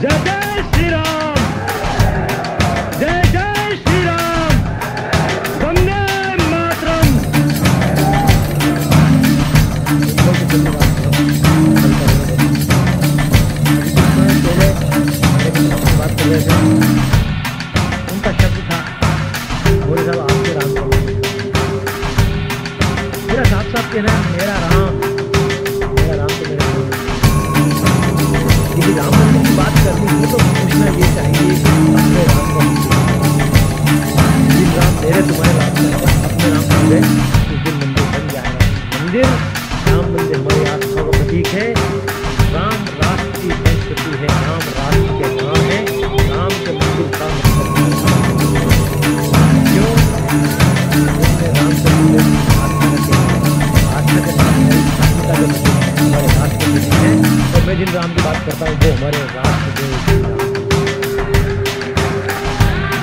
जय जय श्री राम, जय जय श्री राम, वंदे मातरम। बात कर रहे थे, उनका शब्द था बोले साहब आपके राम का मेरा साफ साफ कहना है, मेरा राम तो मेरे राम। यदि राम मंदिर की बात करनी है तो पूछना ये चाहिए कि अपने राम को जिन राम मेरे तुम्हारे राम का अपने राम बन गए उस दिन मंदिर बन जाएगा। मंदिर राम मंदिर हमारी आस्था का प्रतीक है। राम राष्ट्र की संस्कृति है, राम राष्ट्र के नाम है, राम के मंदिर का क्यों राम के मंदिर आस्था के नाम है, आस्था के मंदिर हमारे राष्ट्र के है। और मैं जिन राम की बात करता हूँ वो हमारे राष्ट्र के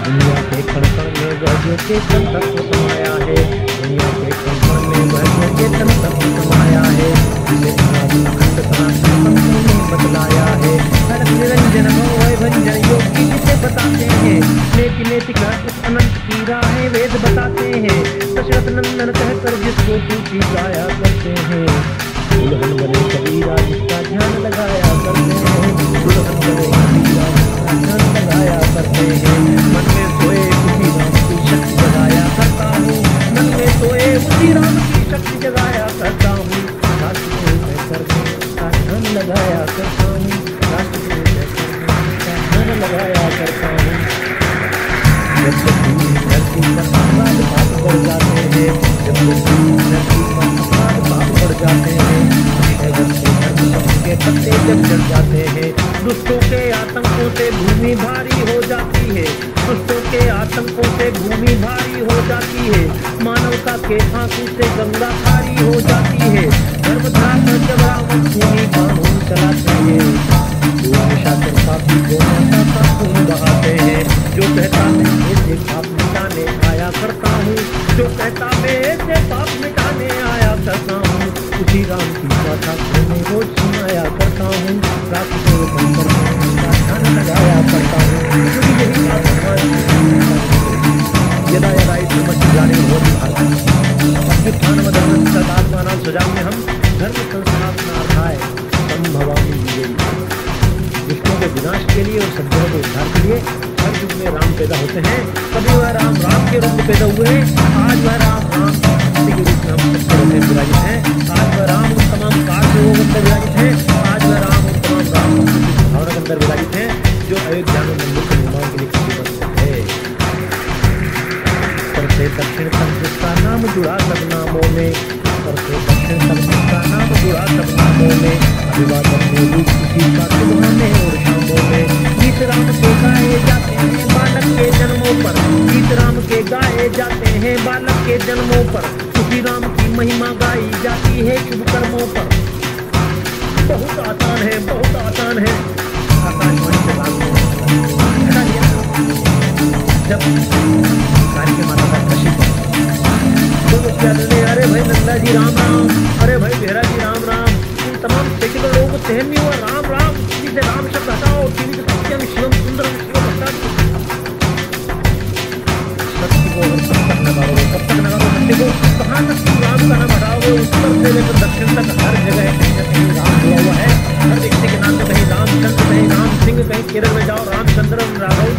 दुनिया के कण कण में वह जो चेतन तत्व समाया है, दुनिया के कण कण में वह जो चेतन तत्व समाया है, जिसे अखंड सनातन ने बतलाया है। हर निरंजन वह भंजन योगी जिसे बताते हैं, नेति नेति का उस अनंत की राहें वेद बताते हैं। दशरथ नंदन कहकर जिसको सूची गाया करते हैं, दुल्हन बने कबीरा जिसका ध्यान लगाया करते हैं, दुल्हन बने कबीरा जिसका ध्यान लगाया करते हैं। मन में सोए उसी राम की शक्ति जगाया करता हूँ, मन में सोए उसी राम की शक्ति जगाया करता हूँ। राष्ट्र को बेहतर का ध्यान लगाया करता हूँ, राष्ट्र को बेहतर का ध्यान लगाया करता हूँ। जब धरती पर अपराध पाप बढ़ जाते हैं, जब धरती पर अपराध पाप बढ़ जाते हैं, के पत्ते जब चढ़ जाते हैं, दुष्टों के आतंकों से भूमि भारी हो जाती है, दुष्टों के आतंकों से भूमि भारी हो जाती है। मानवता के आंसू से गंगा खारी हो जाती है। गर्भधारण जब रावण भूमि कानून चलाते हैं, जो हमेशा पापी को माता का खून बहाते हैं। जो कहता मैं ऐसे पाप मिटाने आया करता हूँ, जो कहता मैं ऐसे पाप मिटाने आया करता हूँ, उसी राम की गाथा मैं रोज सुनाया करता हूँ। रात को बनकर उसका ध्यान लगाया करता हूँ, क्योंकि यही बात यदा यदा समझ जाने होती अभ्युत्थान मदन सदात्मानां सजाम में हम धर्म संस्थापनार्थाय संभवामि युगे। दुष्टों के विनाश के लिए और सज्जनों के उद्धार के लिए हर युग में राम पैदा होते हैं। कभी वह राम राम के रूप में पैदा हुए, आज वह राम राम के रूप में हम सबके में विराजित हैं। आज वह राम उन तमाम काल के अंदर विराजित हैं, आज वह राम उन तमाम राम की भावना के अंदर विराजित हैं जो अयोध्या में मंदिर के निर्माण के लिए प्रतिबद्ध है। उत्तर से दक्षिण तक जिसका नाम जुड़ा सब नामों में, उत्तर से दक्षिण तक जिसका नाम जुड़ा सब नामों में, अभिवादन में रूप किसी का सुबह में और शामों में। गीत राम के गाए जाते हैं बालक के जन्मों पर, गीत राम के गाए जाते हैं बालक के जन्मों पर, उसी राम की महिमा गाई जाती है शुभ कर्मों पर। बहुत आसान है, बहुत आसान है। आकाशवाणी से बात हटा दिया जब कार्य के माता का कृषि तो अरे भाई नंदा जी राम राम, अरे भाई बेहरा जी राम राम, इन तमाम सेक्युलर लोगों को सहन नहीं हुआ राम राम, इसे राम शब्द हटाओ, टीवी के सत्यम शिवम सुंदरम शिवम हटा सत्य को कब तक नकारोगे, कब तक नकारोगे सत्य को, कहाँ तक तुम राम का नाम हटाओगे। उत्तर से लेकर दक्षिण तक हर जगह कहीं ना कहीं राम जुड़ा हुआ है। हर व्यक्ति के नाम में कहीं रामचंद्र, कहीं राम सिंह, कहीं केरल में जाओ रामचंद्र राघव,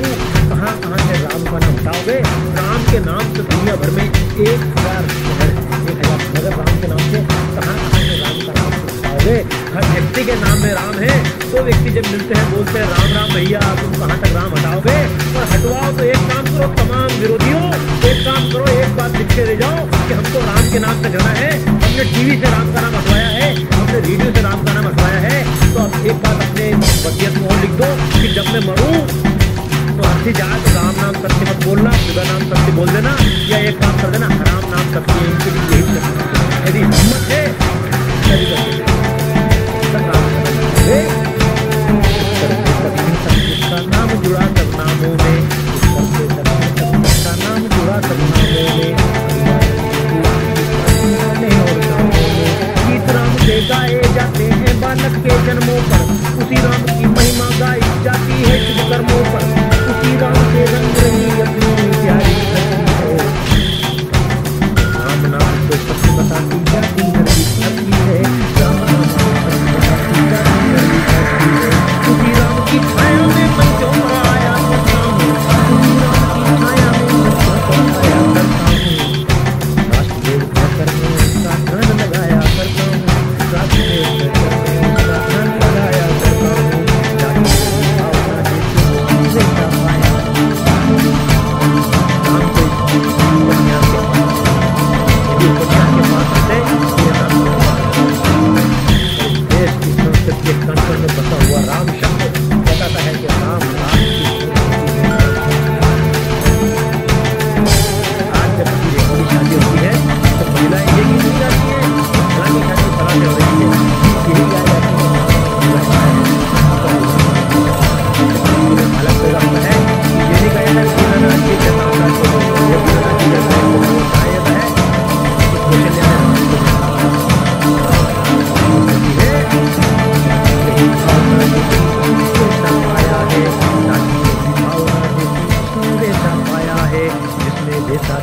कहाँ कहाँ से राम का नाम हटाओगे। राम के नाम से दुनिया भर में 1000 शहर, 1000 नगर राम के नाम से, कहाँ कहाँ से राम का नाम हटाओगे। हर व्यक्ति के नाम में राम है। दो व्यक्ति जब मिलते हैं बोलते हैं राम राम भैया, तुम कहाँ तक राम हटाओगे। और हटवाओ तो एक काम करो, तमाम विरोधियों एक काम करो, एक बात लिख के ले जाओ कि हमको राम के नाम से करना है। हमने टीवी से राम का नाम हटवाया है, हमने रेडियो से राम का नाम हटवाया है, तो अब एक बात अपने वसीयत में और लिख दो कि जब मैं मरूं तो हंसी जाए तो राम नाम सत्य मत बोलना, खुदा नाम सत्य बोल देना, या एक काम कर देना हराम नाम सत्य। यदि हिम्मत है जिसका नाम जुड़ा सब नामों में, जिसका नाम जुड़ा सब नामों में, और गीत राम के गाए जाते हैं बालक के जन्मों पर, उसी राम की महिमा गाई जाती है शुभ कर्मों पर, उसी राम के रंग रही अपनी प्यारी धरती है। राम नाम को सत्य बताती जाती धरती है, राम नाम को सत्य बताती जाती धरती है। उसी राम की छाया में मैं क्यों आया करता हूँ, उसी राम की छाया में मैं क्यों आया करता हूँ। राष्ट्रदेव कहकर मैं उसका ध्यान लगाया करता हूँ, राष्ट्रदेव कहकर मैं उसका ध्यान लगाया करता हूँ। जाति की भावना देखी वो देखा पाया, राम को दुनिया के पास से देश की संस्कृति के कण में बसा हुआ राम शब्द बताता है कि राम आज जब की शादी होती है तो महिलाएं ये गीत नहीं गाती है, फलानी शादी फलाने हो रही है, यही गाया जाती है। अलग पैगाम है, ये नहीं गाया जाता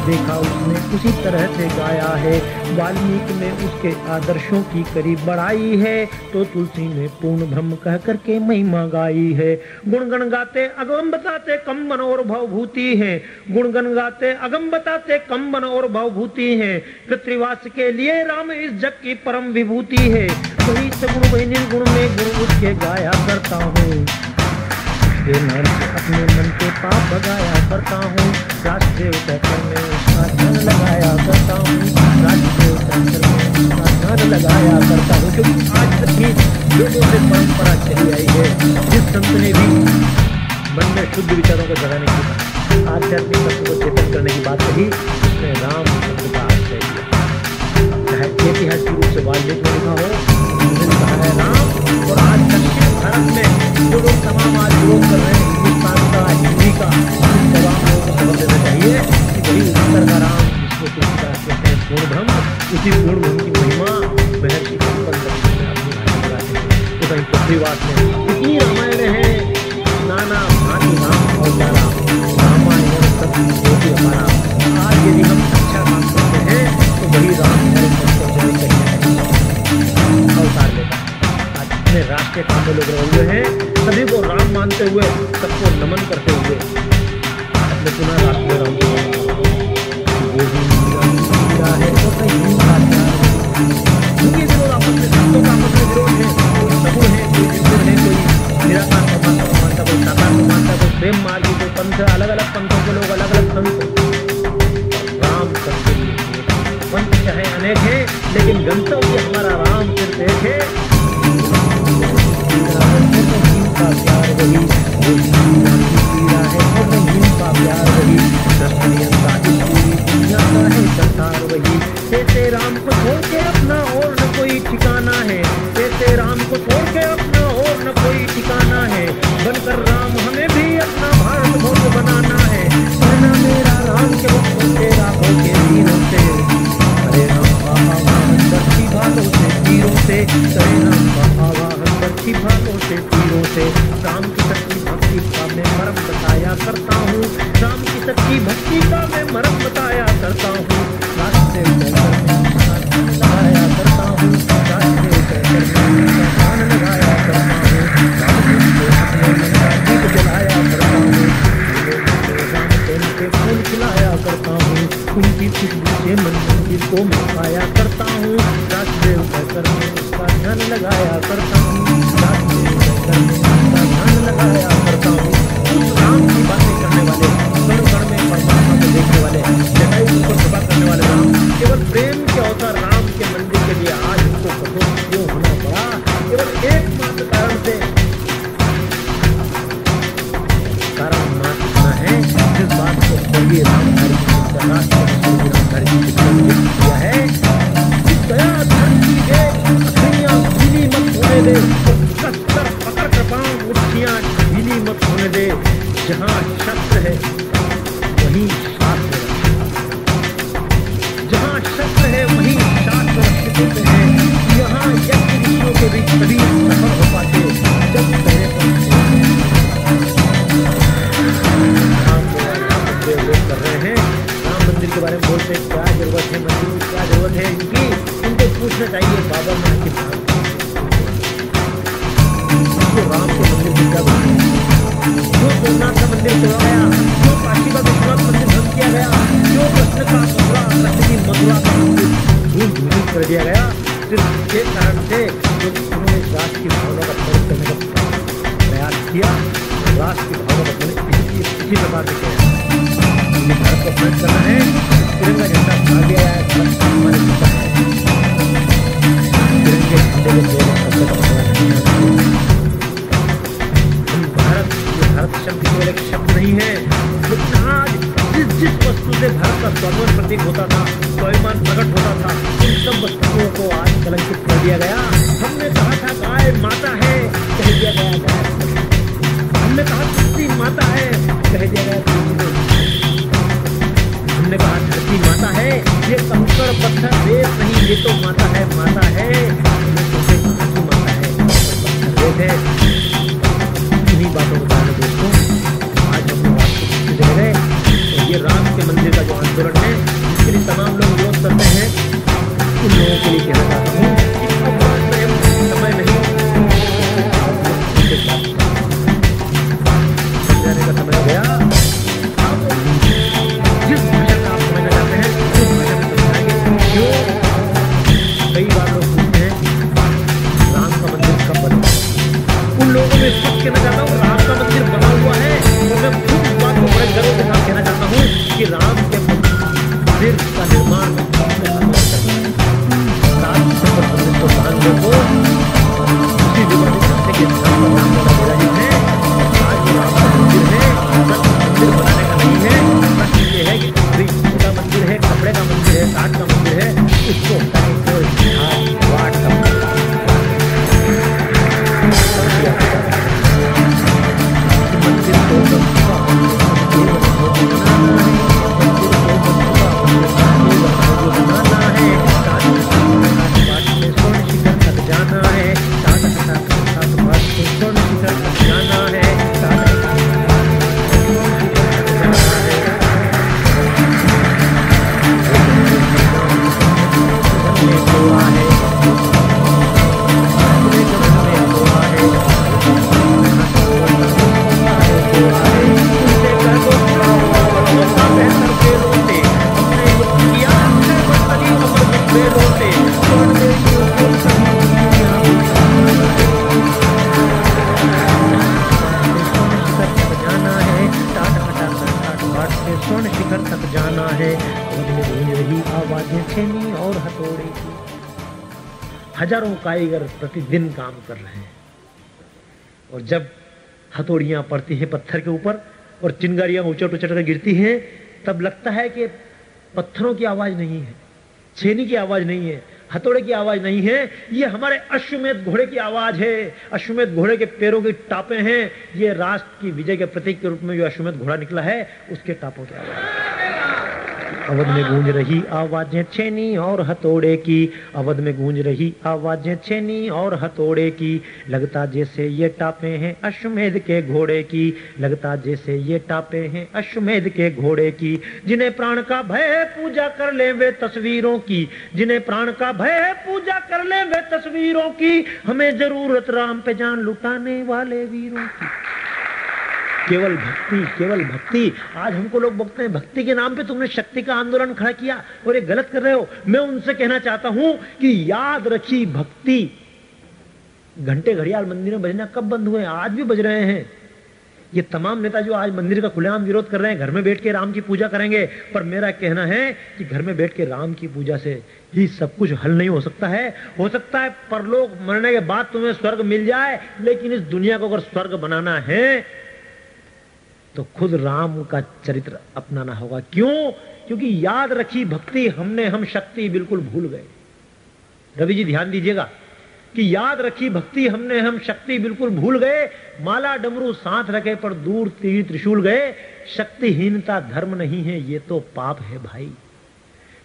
देखा उसने उसी तरह से गाया है। वाल्मीकि ने उसके आदर्शों की करीब बढ़ाई है, तो तुलसी ने पूर्ण ब्रह्म कह करके महिमा गाई है। गुणगण गाते अगम बताते कम बन और भवभूति है, गुणगण गाते अगम बताते कम बन और भवभूति है। पितृवास के लिए राम इस जग की परम विभूति है, वही सगुण वही निर्गुण में गुण उसके गाया करता हूँ। नाम से अपने मन के पाप भगाया करता हूँ, राष्ट्रदेव कहकर मैं उसका ध्यान लगाया करता हूँ, राष्ट्रदेव कहकर मैं उसका ध्यान लगाया करता हूँ। क्योंकि आज तक भी लोगों से परंपरा चली आई है, जिस संत ने भी मन में शुद्ध विचारों को जगाने की, आध्यात्मिक तत्व को चेतन करने की बात कही, उसने राम शब्द का आश्रय लिया। चाहे ऐतिहासिक रूप से वाल्मीकि ने लिखा हो, उन्होंने कहा है राम। और आज दक्षिण भारत में जो लोग तमाम आज विरोध कर रहे हैं हिंदुस्तान का, हिंदी का, उन तमाम लोगों को समझ लेना चाहिए कि वही उत्तर का राम जिसको तुलसीदास कहते हैं पूर्ण ब्रह्म, उसी पूर्ण ब्रह्म की महिमा महर्षि कंपन दक्षिण में अपनी भाषा लगाते हैं। तो कहीं पृथ्वीवास में कितनी रामायण है, नाना भांति राम अवतारा, रामायण सब ज्योति हमारा। आज यदि हम अच्छा काम करते हैं तो वही राम अवतार लेता है। आज इतने राष्ट्रीय काम में लोग रहे हुए हैं, सभी को राम मानते हुए, सबको नमन करते हुए अपने पुनः राष्ट्रीय राम को है तो कहीं विरोध आपस में, संतों का आपस में विरोध है, कोई सगुण है, कोई निर्गुण है, कोई निराकार परमात्मा को मानता, कोई साकार को मानता, कोई प्रेम मार्गी, कोई पंथ, अलग अलग पंथों के लोग, अलग अलग संत। राम सबके लिए पंथ चाहे अनेक है, लेकिन गंतव्य हमारा राम सिर्फ एक है। का प्यार वही, वो पीरा है और नहीं का प्यार वही, दस्तनियत का इस पूरी दुनिया का है संसार वही। ऐसे राम को छोड़ के अपना और न कोई ठिकाना है, ऐसे राम को छोड़ के अपना और न कोई ठिकाना है। बनकर राम हमें भी अपना भारत भोग बनाना है, कहना मेरा राम के वक्त तेरा हो के वीरों से, हरे राम का आवाहन बरछी भालों से तीरों से, हरे राम का आवाहन बरछी भालों से तीरों से। राम की सच्ची भक्ति का मैं मर्म बताया करता हूँ, राम की सच्ची भक्ति का मैं मर्म बताया करता हूँ। राष्ट्रदेव कहकर मैं उसका ध्यान लगाया करता हूँ, राष्ट्रदेव कहकर मैं उसका ध्यान लगाया करता हूँ, रामदेव को अपने मन का दीप जलाया करता हूँ, राम प्रेम के फूल खिलाया करता हूँ, उनकी खुशबू से मन मंदिर को मैं पाया करता हूँ। राष्ट्रदेव कहकर मैं उसका ध्यान लगाया करता हूँ, राष्ट्रदेव कहकर मैं उसका ध्यान लगाया करता हूँ। उस राम की बातें करने वाले, कण कण में परमात्मा को देखने वाले, जटायु को सभा करने वाले राम, केवल प्रेम के अवतार राम के मंदिर के लिए आज उनको कठोर क्यों होना पड़ा? केवल एकमात्र कारण से, कारण मात्र इतना है, जिस बात को स्वर्गीय रामधारी किया है, दया धरती के अखियां ढीली मत होने दे, शस्त्र पकड़ कृपाओं मुट्ठियां ढीली मत होने दे। जहाँ शस्त्र है वहीं शास्त्र है, जहाँ शस्त्र है वहीं शास्त्र रक्षित होते हैं। यहाँ यज्ञ ऋषियों के भी सभी मंदिर तोड़ा गया, जो काशी का विश्वनाथ मंदिर ध्वंस किया गया, जो कृष्ण का मथुरा कृष्ण की मथुरा का मंदिर धूल कर दिया गया, सिर्फ ये कारण से जो उन्होंने राष्ट्र की भावना का प्रयोग करने का प्रयास किया। राष्ट्र की भावना का इसी प्रकार से किया। भारत को फ्लड करना है, तिरंगा झंडा खा दिया है, भारत हमारे पिता है, तिरंगे झंडे को भारत शब्द केवल एक शब्द नहीं है, लेकिन आज जिस वस्तु से भारत का स्वाभिमान प्रतीक होता था, स्वाभिमान प्रकट होता था, उन सब वस्तुओं को आज कलंकित कर दिया गया। हमने कहा था गाय माता है, कह दिया गया गाय, हमने कहा धरती माता है, कह दिया गया, हमने कहा धरती माता है, ये कंकड़ पत्थर रेत नहीं, ये तो माता है, माता है, माता है, रेत है। इन्हीं बातों को बताना दोस्तों, आज हम लोग आपको जगह गए और ये राम के मंदिर का जो आंदोलन है, जिसके लिए तमाम लोग विरोध करते हैं, उन लोगों के लिए कहना चाहता हूँ समय नहीं समझाने का समय हो गया। जिस भाषा का आप समझना चाहते हैं उस भाषा में समझाएंगे। क्यों? कई बार लोग पूछते हैं राम का मंदिर कब बना? उन लोगों में सच कहना चाहता हूँ, राम का मंदिर बना हुआ है और मैं खुद इस बात को बड़े गर्व के साथ कहना चाहता हूँ कि राम के मंदिर का निर्माण में 7 दिसंबर 1992 को उसी विवादित के स्थान पर राम लला विराजित है। आज जो राम का मंदिर है, मंदिर बनाने का नहीं है, प्रश्न ये है कि अभी छोटा मंदिर है, कपड़े का मंदिर है, काठ का मंदिर है, उसको हटाने को वाट का स्वर्ण शिखर तक जाना है। गूंज रही आवाजें छेनी और हथौड़े की। हजारों कारीगर प्रतिदिन काम कर रहे हैं और जब हथौड़ियां पड़ती हैं पत्थर के ऊपर और चिंगारियां उचट उचट कर गिरती हैं, तब लगता है कि पत्थरों की आवाज नहीं है, छेनी की आवाज नहीं है, हथौड़े की आवाज नहीं है, ये हमारे अश्वमेध घोड़े की आवाज है। अश्वमेध घोड़े के पैरों की टापें हैं। ये राष्ट्र की विजय के प्रतीक के रूप में जो अश्वमेध घोड़ा निकला है, उसके टापों की आवाज है। अवध में गूंज रही आवाजें छेनी और हथौड़े की। अवध में गूंज रही आवाजें छेनी और हथौड़े की। लगता जैसे ये टापे हैं अश्वमेध के घोड़े की। लगता जैसे ये टापे हैं अश्वमेध के घोड़े की। जिन्हें प्राण का भय है पूजा कर ले वे तस्वीरों की। जिन्हें प्राण का भय है पूजा कर ले वे तस्वीरों की। हमें जरूरत राम पे जान लुटाने वाले वीरों की। केवल भक्ति, केवल भक्ति। आज हमको लोग बोलते हैं भक्ति के नाम पे तुमने शक्ति का आंदोलन खड़ा किया और ये गलत कर रहे हो। मैं उनसे कहना चाहता हूं कि याद रखी भक्ति। घंटे घड़ियाल मंदिर में बजना कब बंद हुए? आज भी बज रहे हैं। ये तमाम नेता जो आज मंदिर का खुलेआम विरोध कर रहे हैं, घर में बैठ के राम की पूजा करेंगे, पर मेरा कहना है कि घर में बैठ के राम की पूजा से ही सब कुछ हल नहीं हो सकता है। हो सकता है परलोक मरने के बाद तुम्हें स्वर्ग मिल जाए, लेकिन इस दुनिया को अगर स्वर्ग बनाना है तो खुद राम का चरित्र अपनाना होगा। क्यों? क्योंकि याद रखी भक्ति हम शक्ति बिल्कुल भूल गए। रवि जी ध्यान दीजिएगा कि याद रखी भक्ति हम शक्ति बिल्कुल भूल गए। माला डमरू साथ रखे पर दूर तीर त्रिशूल गए। शक्तिहीनता धर्म नहीं है, ये तो पाप है भाई।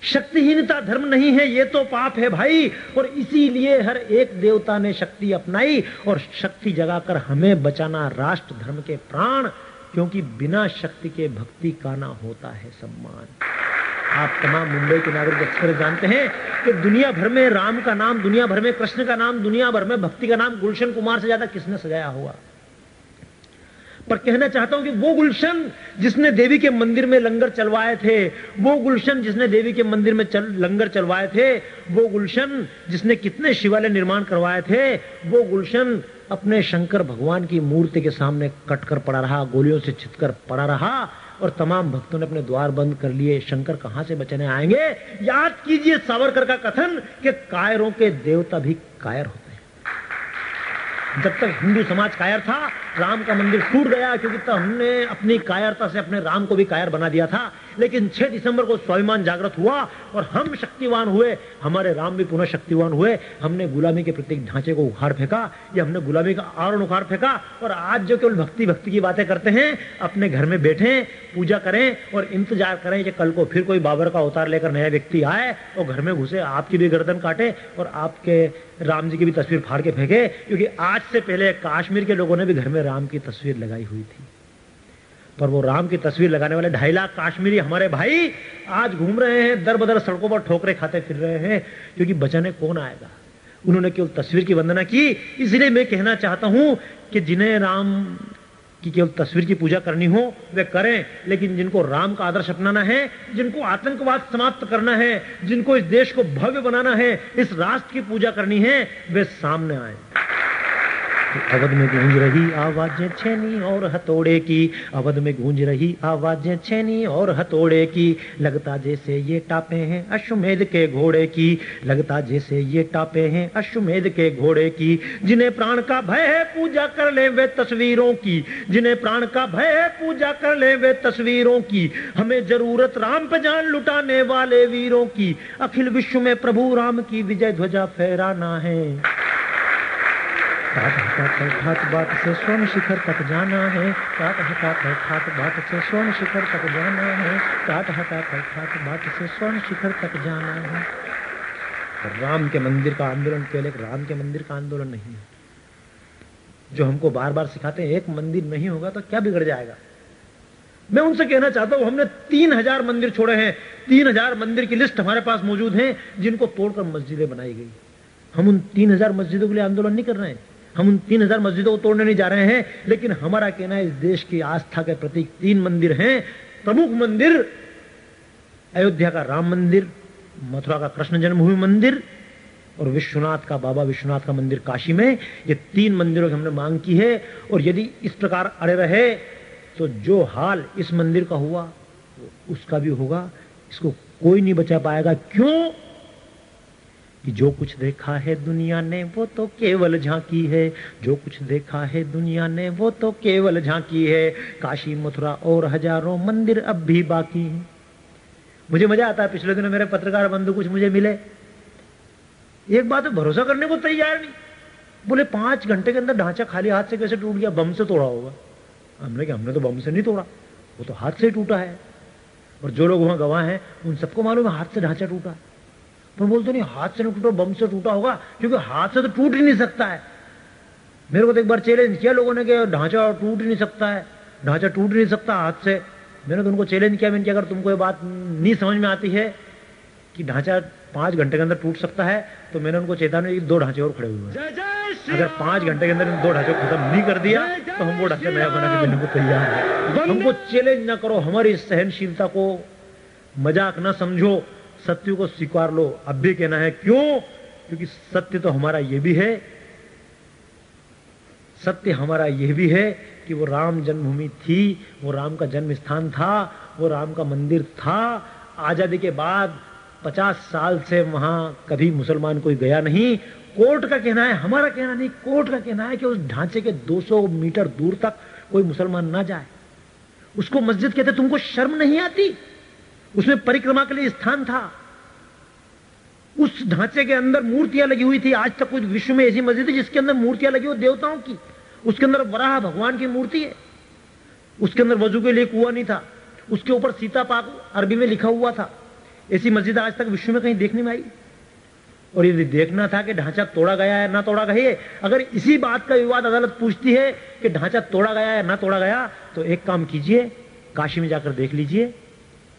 शक्तिहीनता धर्म नहीं है, ये तो पाप है भाई। और इसीलिए हर एक देवता ने शक्ति अपनाई और शक्ति जगाकर हमें बचाना राष्ट्र धर्म के प्राण। क्योंकि बिना शक्ति के भक्ति का ना होता है सम्मान। आप तमाम मुंबई के नागरिक अक्सर जानते हैं कि दुनिया भर में राम का नाम, दुनिया भर में कृष्ण का नाम, दुनिया भर में भक्ति का नाम गुलशन कुमार से ज्यादा किसने सजाया होगा? पर कहना चाहता हूं कि वो गुलशन जिसने देवी के मंदिर में लंगर चलवाए थे, वो गुलशन जिसने देवी के मंदिर में लंगर चलवाए थे, वो गुलशन जिसने कितने शिवालय निर्माण करवाए थे, वो गुलशन अपने शंकर भगवान की मूर्ति के सामने कटकर पड़ा रहा, गोलियों से छिदकर पड़ा रहा और तमाम भक्तों ने अपने द्वार बंद कर लिए। शंकर कहां से बचने आएंगे? याद कीजिए सावरकर का कथन कि कायरों के देवता भी कायर होते हैं। जब तक हिंदू समाज कायर था, राम का मंदिर टूट गया, क्योंकि तब हमने अपनी कायरता से अपने राम को भी कायर बना दिया था। लेकिन 6 दिसंबर को स्वाभिमान जागृत हुआ और हम शक्तिवान हुए, हमारे राम भी पुनः शक्तिवान हुए। हमने गुलामी के प्रत्येक ढांचे को उखाड़ फेंका, या हमने गुलामी का आवरण उखाड़ फेंका। और आज जो केवल भक्ति भक्ति की बातें करते हैं, अपने घर में बैठे पूजा करें और इंतजार करें कि कल को फिर कोई बाबर का अवतार लेकर नया व्यक्ति आए और घर में घुसे, आपकी भी गर्दन काटे और आपके राम जी की भी तस्वीर फाड़ के फेंके। क्योंकि आज से पहले कश्मीर के लोगों ने भी घर में राम की तस्वीर लगाई हुई थी, पर वो राम की तस्वीर लगाने वाले 2.5 लाख कश्मीरी हमारे भाई आज घूम रहे हैं, दर बदर सड़कों पर ठोकरे खाते फिर रहे हैं, क्योंकि बचाने कौन आएगा? उन्होंने केवल तस्वीर की वंदना की। इसलिए मैं कहना चाहता हूं कि जिन्हें राम की केवल तस्वीर की पूजा करनी हो वे करें, लेकिन जिनको राम का आदर्श अपनाना है, जिनको आतंकवाद समाप्त करना है, जिनको इस देश को भव्य बनाना है, इस राष्ट्र की पूजा करनी है, वे सामने आए। अवध में गूंज रही आवाजें छेनी और हथौड़े की, अवध में गूंज रही आवाजें छेनी और हथौड़े की, लगता जैसे ये टापे हैं अश्वमेध के घोड़े की, लगता जैसे ये टापे हैं अश्वमेध के घोड़े की। जिन्हें प्राण का भय है पूजा कर ले वे तस्वीरों की, जिन्हें प्राण का भय है पूजा कर ले वे तस्वीरों की। हमें जरूरत राम पे जान लुटाने वाले वीरों की, अखिल विश्व में प्रभु राम की विजय ध्वजा फहराना है। ठाट बाट से स्वर्ण शिखर तक जाना है, ठाट बाट से स्वर्ण शिखर तक जाना है, ठाट बाट से स्वर्ण शिखर तक जाना है। राम के मंदिर का आंदोलन केवल एक राम के मंदिर का आंदोलन नहीं है, जो हमको बार बार सिखाते हैं एक मंदिर नहीं होगा तो क्या बिगड़ जाएगा। मैं उनसे कहना चाहता हूं, हमने 3000 मंदिर छोड़े हैं, 3000 मंदिर की लिस्ट हमारे पास मौजूद है, जिनको तोड़कर मस्जिदें बनाई गई। हम उन 3000 मस्जिदों के लिए आंदोलन नहीं कर रहे हैं, हम उन 3000 मस्जिदों को तोड़ने नहीं जा रहे हैं, लेकिन हमारा कहना है इस देश की आस्था के प्रतीक 3 मंदिर हैं। प्रमुख मंदिर अयोध्या का राम मंदिर, मथुरा का कृष्ण जन्मभूमि मंदिर और विश्वनाथ का बाबा विश्वनाथ का मंदिर काशी में। ये 3 मंदिरों की हमने मांग की है, और यदि इस प्रकार अड़े रहे तो जो हाल इस मंदिर का हुआ उसका भी होगा। इसको कोई नहीं बचा पाएगा। क्यों? कि जो कुछ देखा है दुनिया ने वो तो केवल झांकी है, जो कुछ देखा है दुनिया ने वो तो केवल झांकी है। काशी मथुरा और हजारों मंदिर अब भी बाकी हैं। मुझे मजा आता है, पिछले दिनों मेरे पत्रकार बंधु कुछ मुझे मिले, एक बात भरोसा करने को तैयार नहीं। बोले 5 घंटे के अंदर ढांचा खाली हाथ से कैसे टूट गया? बम से तोड़ा होगा। हमने कहा हमने तो बम से नहीं तोड़ा, वो तो हाथ से ही टूटा है। और जो लोग वहां गवाह हैं उन सबको मालूम है हाथ से ढांचा टूटा। पर बोलते नहीं हाथ से नहीं टूटा, बम से टूटा होगा, क्योंकि हाथ से तो टूट ही नहीं सकता है। मेरे को तो एक बार चैलेंज किया लोगों ने कि ढांचा टूट ही नहीं सकता है, ढांचा टूट नहीं सकता हाथ से। मैंने तो उनको चैलेंज किया, मैंने कि अगर तुमको ये बात नहीं समझ में आती है कि ढांचा 5 घंटे के अंदर टूट सकता है, तो मैंने उनको चेतावनी 2 ढांचे और खड़े हुए हैं। अगर 5 घंटे के अंदर इन 2 ढांचे को खत्म नहीं कर दिया तो हम वो ढांचा नया बना के देने को तैयार है। हमको चैलेंज ना करो, हमारी सहनशीलता को मजाक ना समझो, सत्य को स्वीकार लो। अब भी कहना है क्यों? क्योंकि सत्य तो हमारा ये भी है, सत्य हमारा यह भी है कि वो राम जन्मभूमि थी, वो राम का जन्म स्थान था, वो राम का मंदिर था। आजादी के बाद 50 साल से वहां कभी मुसलमान कोई गया नहीं। कोर्ट का कहना है, हमारा कहना नहीं, कोर्ट का कहना है कि उस ढांचे के 200 मीटर दूर तक कोई मुसलमान ना जाए। उसको मस्जिद कहते। तुमको शर्म नहीं आती? उसमें परिक्रमा के लिए स्थान था, उस ढांचे के अंदर मूर्तियां लगी हुई थी। आज तक कुछ विश्व में ऐसी मस्जिद है जिसके अंदर मूर्तियां लगी हुई देवताओं की। उसके अंदर वराह भगवान की मूर्ति है, उसके अंदर वजू के लिए कुआं नहीं था, उसके ऊपर सीता पाक अरबी में लिखा हुआ था। ऐसी मस्जिद आज तक विश्व में कहीं देखने में आई। और यदि देखना था कि ढांचा तोड़ा गया है ना तोड़ा गया है, अगर इसी बात का विवाद अदालत पूछती है कि ढांचा तोड़ा गया है ना तोड़ा गया, तो एक काम कीजिए, काशी में जाकर देख लीजिए,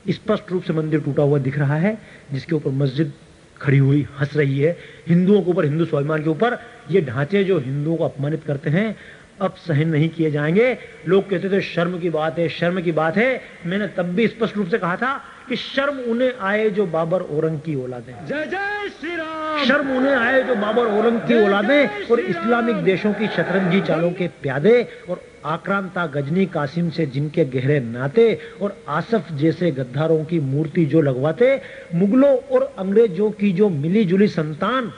स्पष्ट रूप से मंदिर टूटा हुआ दिख रहा है, जिसके ऊपर मस्जिद खड़ी हुई हंस रही है हिंदुओं के ऊपर, हिंदू स्वाभिमान के ऊपर। ये ढांचे जो हिंदुओं को अपमानित करते हैं, अब सहन नहीं किए जाएंगे। लोग कहते थे शर्म की बात है, शर्म की बात है। मैंने तब भी स्पष्ट रूप से कहा था कि शर्म उन्हें आए जो बाबर औरंग की औलादें। जय जय श्री राम। शर्म उन्हें आए जो बाबर औरंग की औलादें और इस्लामिक देशों की शतरंजी चालों के प्यादे और आक्रांता गजनी कासिम से जिनके गहरे नाते और आसफ जैसे गद्दारों की मूर्ति जो लगवाते, मुगलों और अंग्रेजों की जो मिली जुली संतान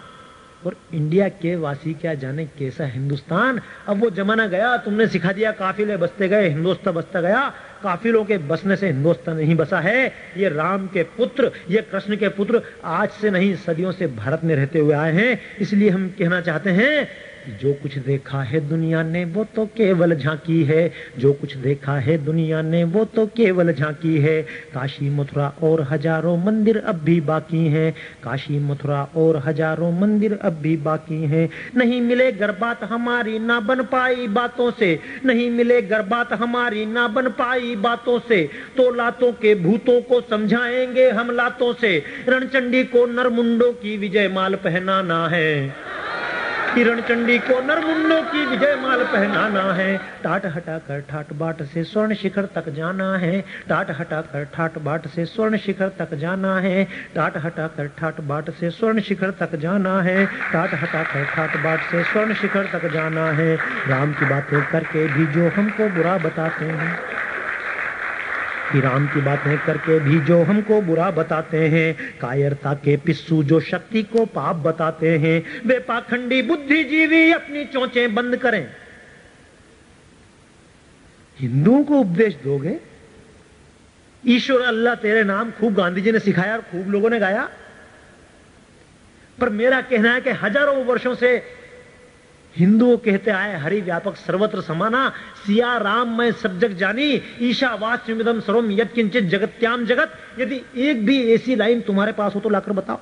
और इंडिया के वासी क्या जाने कैसा हिंदुस्तान। अब वो जमाना गया, तुमने सिखा दिया, काफिले बसते गए, हिंदुस्तान बसता गया। काफिलों के बसने से हिंदुस्तान नहीं बसा है। ये राम के पुत्र, ये कृष्ण के पुत्र आज से नहीं सदियों से भारत में रहते हुए आए हैं। इसलिए हम कहना चाहते हैं जो कुछ देखा है दुनिया ने वो तो केवल झांकी है, जो कुछ देखा है दुनिया ने वो तो केवल झांकी है। काशी मथुरा और हजारों मंदिर अब भी बाकी हैं, काशी मथुरा और हजारों मंदिर अब भी बाकी हैं। नहीं मिले गर बात हमारी ना बन पाई बातों से, नहीं मिले गर बात हमारी ना बन पाई बातों से, तो लातों के भूतों को समझाएंगे हम लातों से। रणचंडी को नरमुंडों की विजय माल पहनाना है, रणचंडी को नरमुंडों की विजय माल पहनाना है। टाट हटाकर ठाट बाट से स्वर्ण शिखर तक जाना है, टाट हटाकर ठाट बाट से स्वर्ण शिखर तक जाना है, टाट हटाकर ठाट बाट से स्वर्ण शिखर तक जाना है, टाट हटाकर ठाट बाट से स्वर्ण शिखर तक जाना है। राम की बातें करके भी जो हमको बुरा बताते हैं, कि राम की बातें करके भी जो हमको बुरा बताते हैं, कायरता के पिस्सू जो शक्ति को पाप बताते हैं, वे पाखंडी बुद्धिजीवी अपनी चोंचें बंद करें। हिंदुओं को उपदेश दोगे? ईश्वर अल्लाह तेरे नाम खूब गांधी जी ने सिखाया और खूब लोगों ने गाया, पर मेरा कहना है कि हजारों वर्षों से हिंदुओं कहते आए हरि व्यापक सर्वत्र समाना, सिया राम मैं सब जग जानी, ईशावास्यमिदं सर्वम यत्किंचित जगत्याम जगत। यदि एक भी ऐसी लाइन तुम्हारे पास हो तो लाकर बताओ।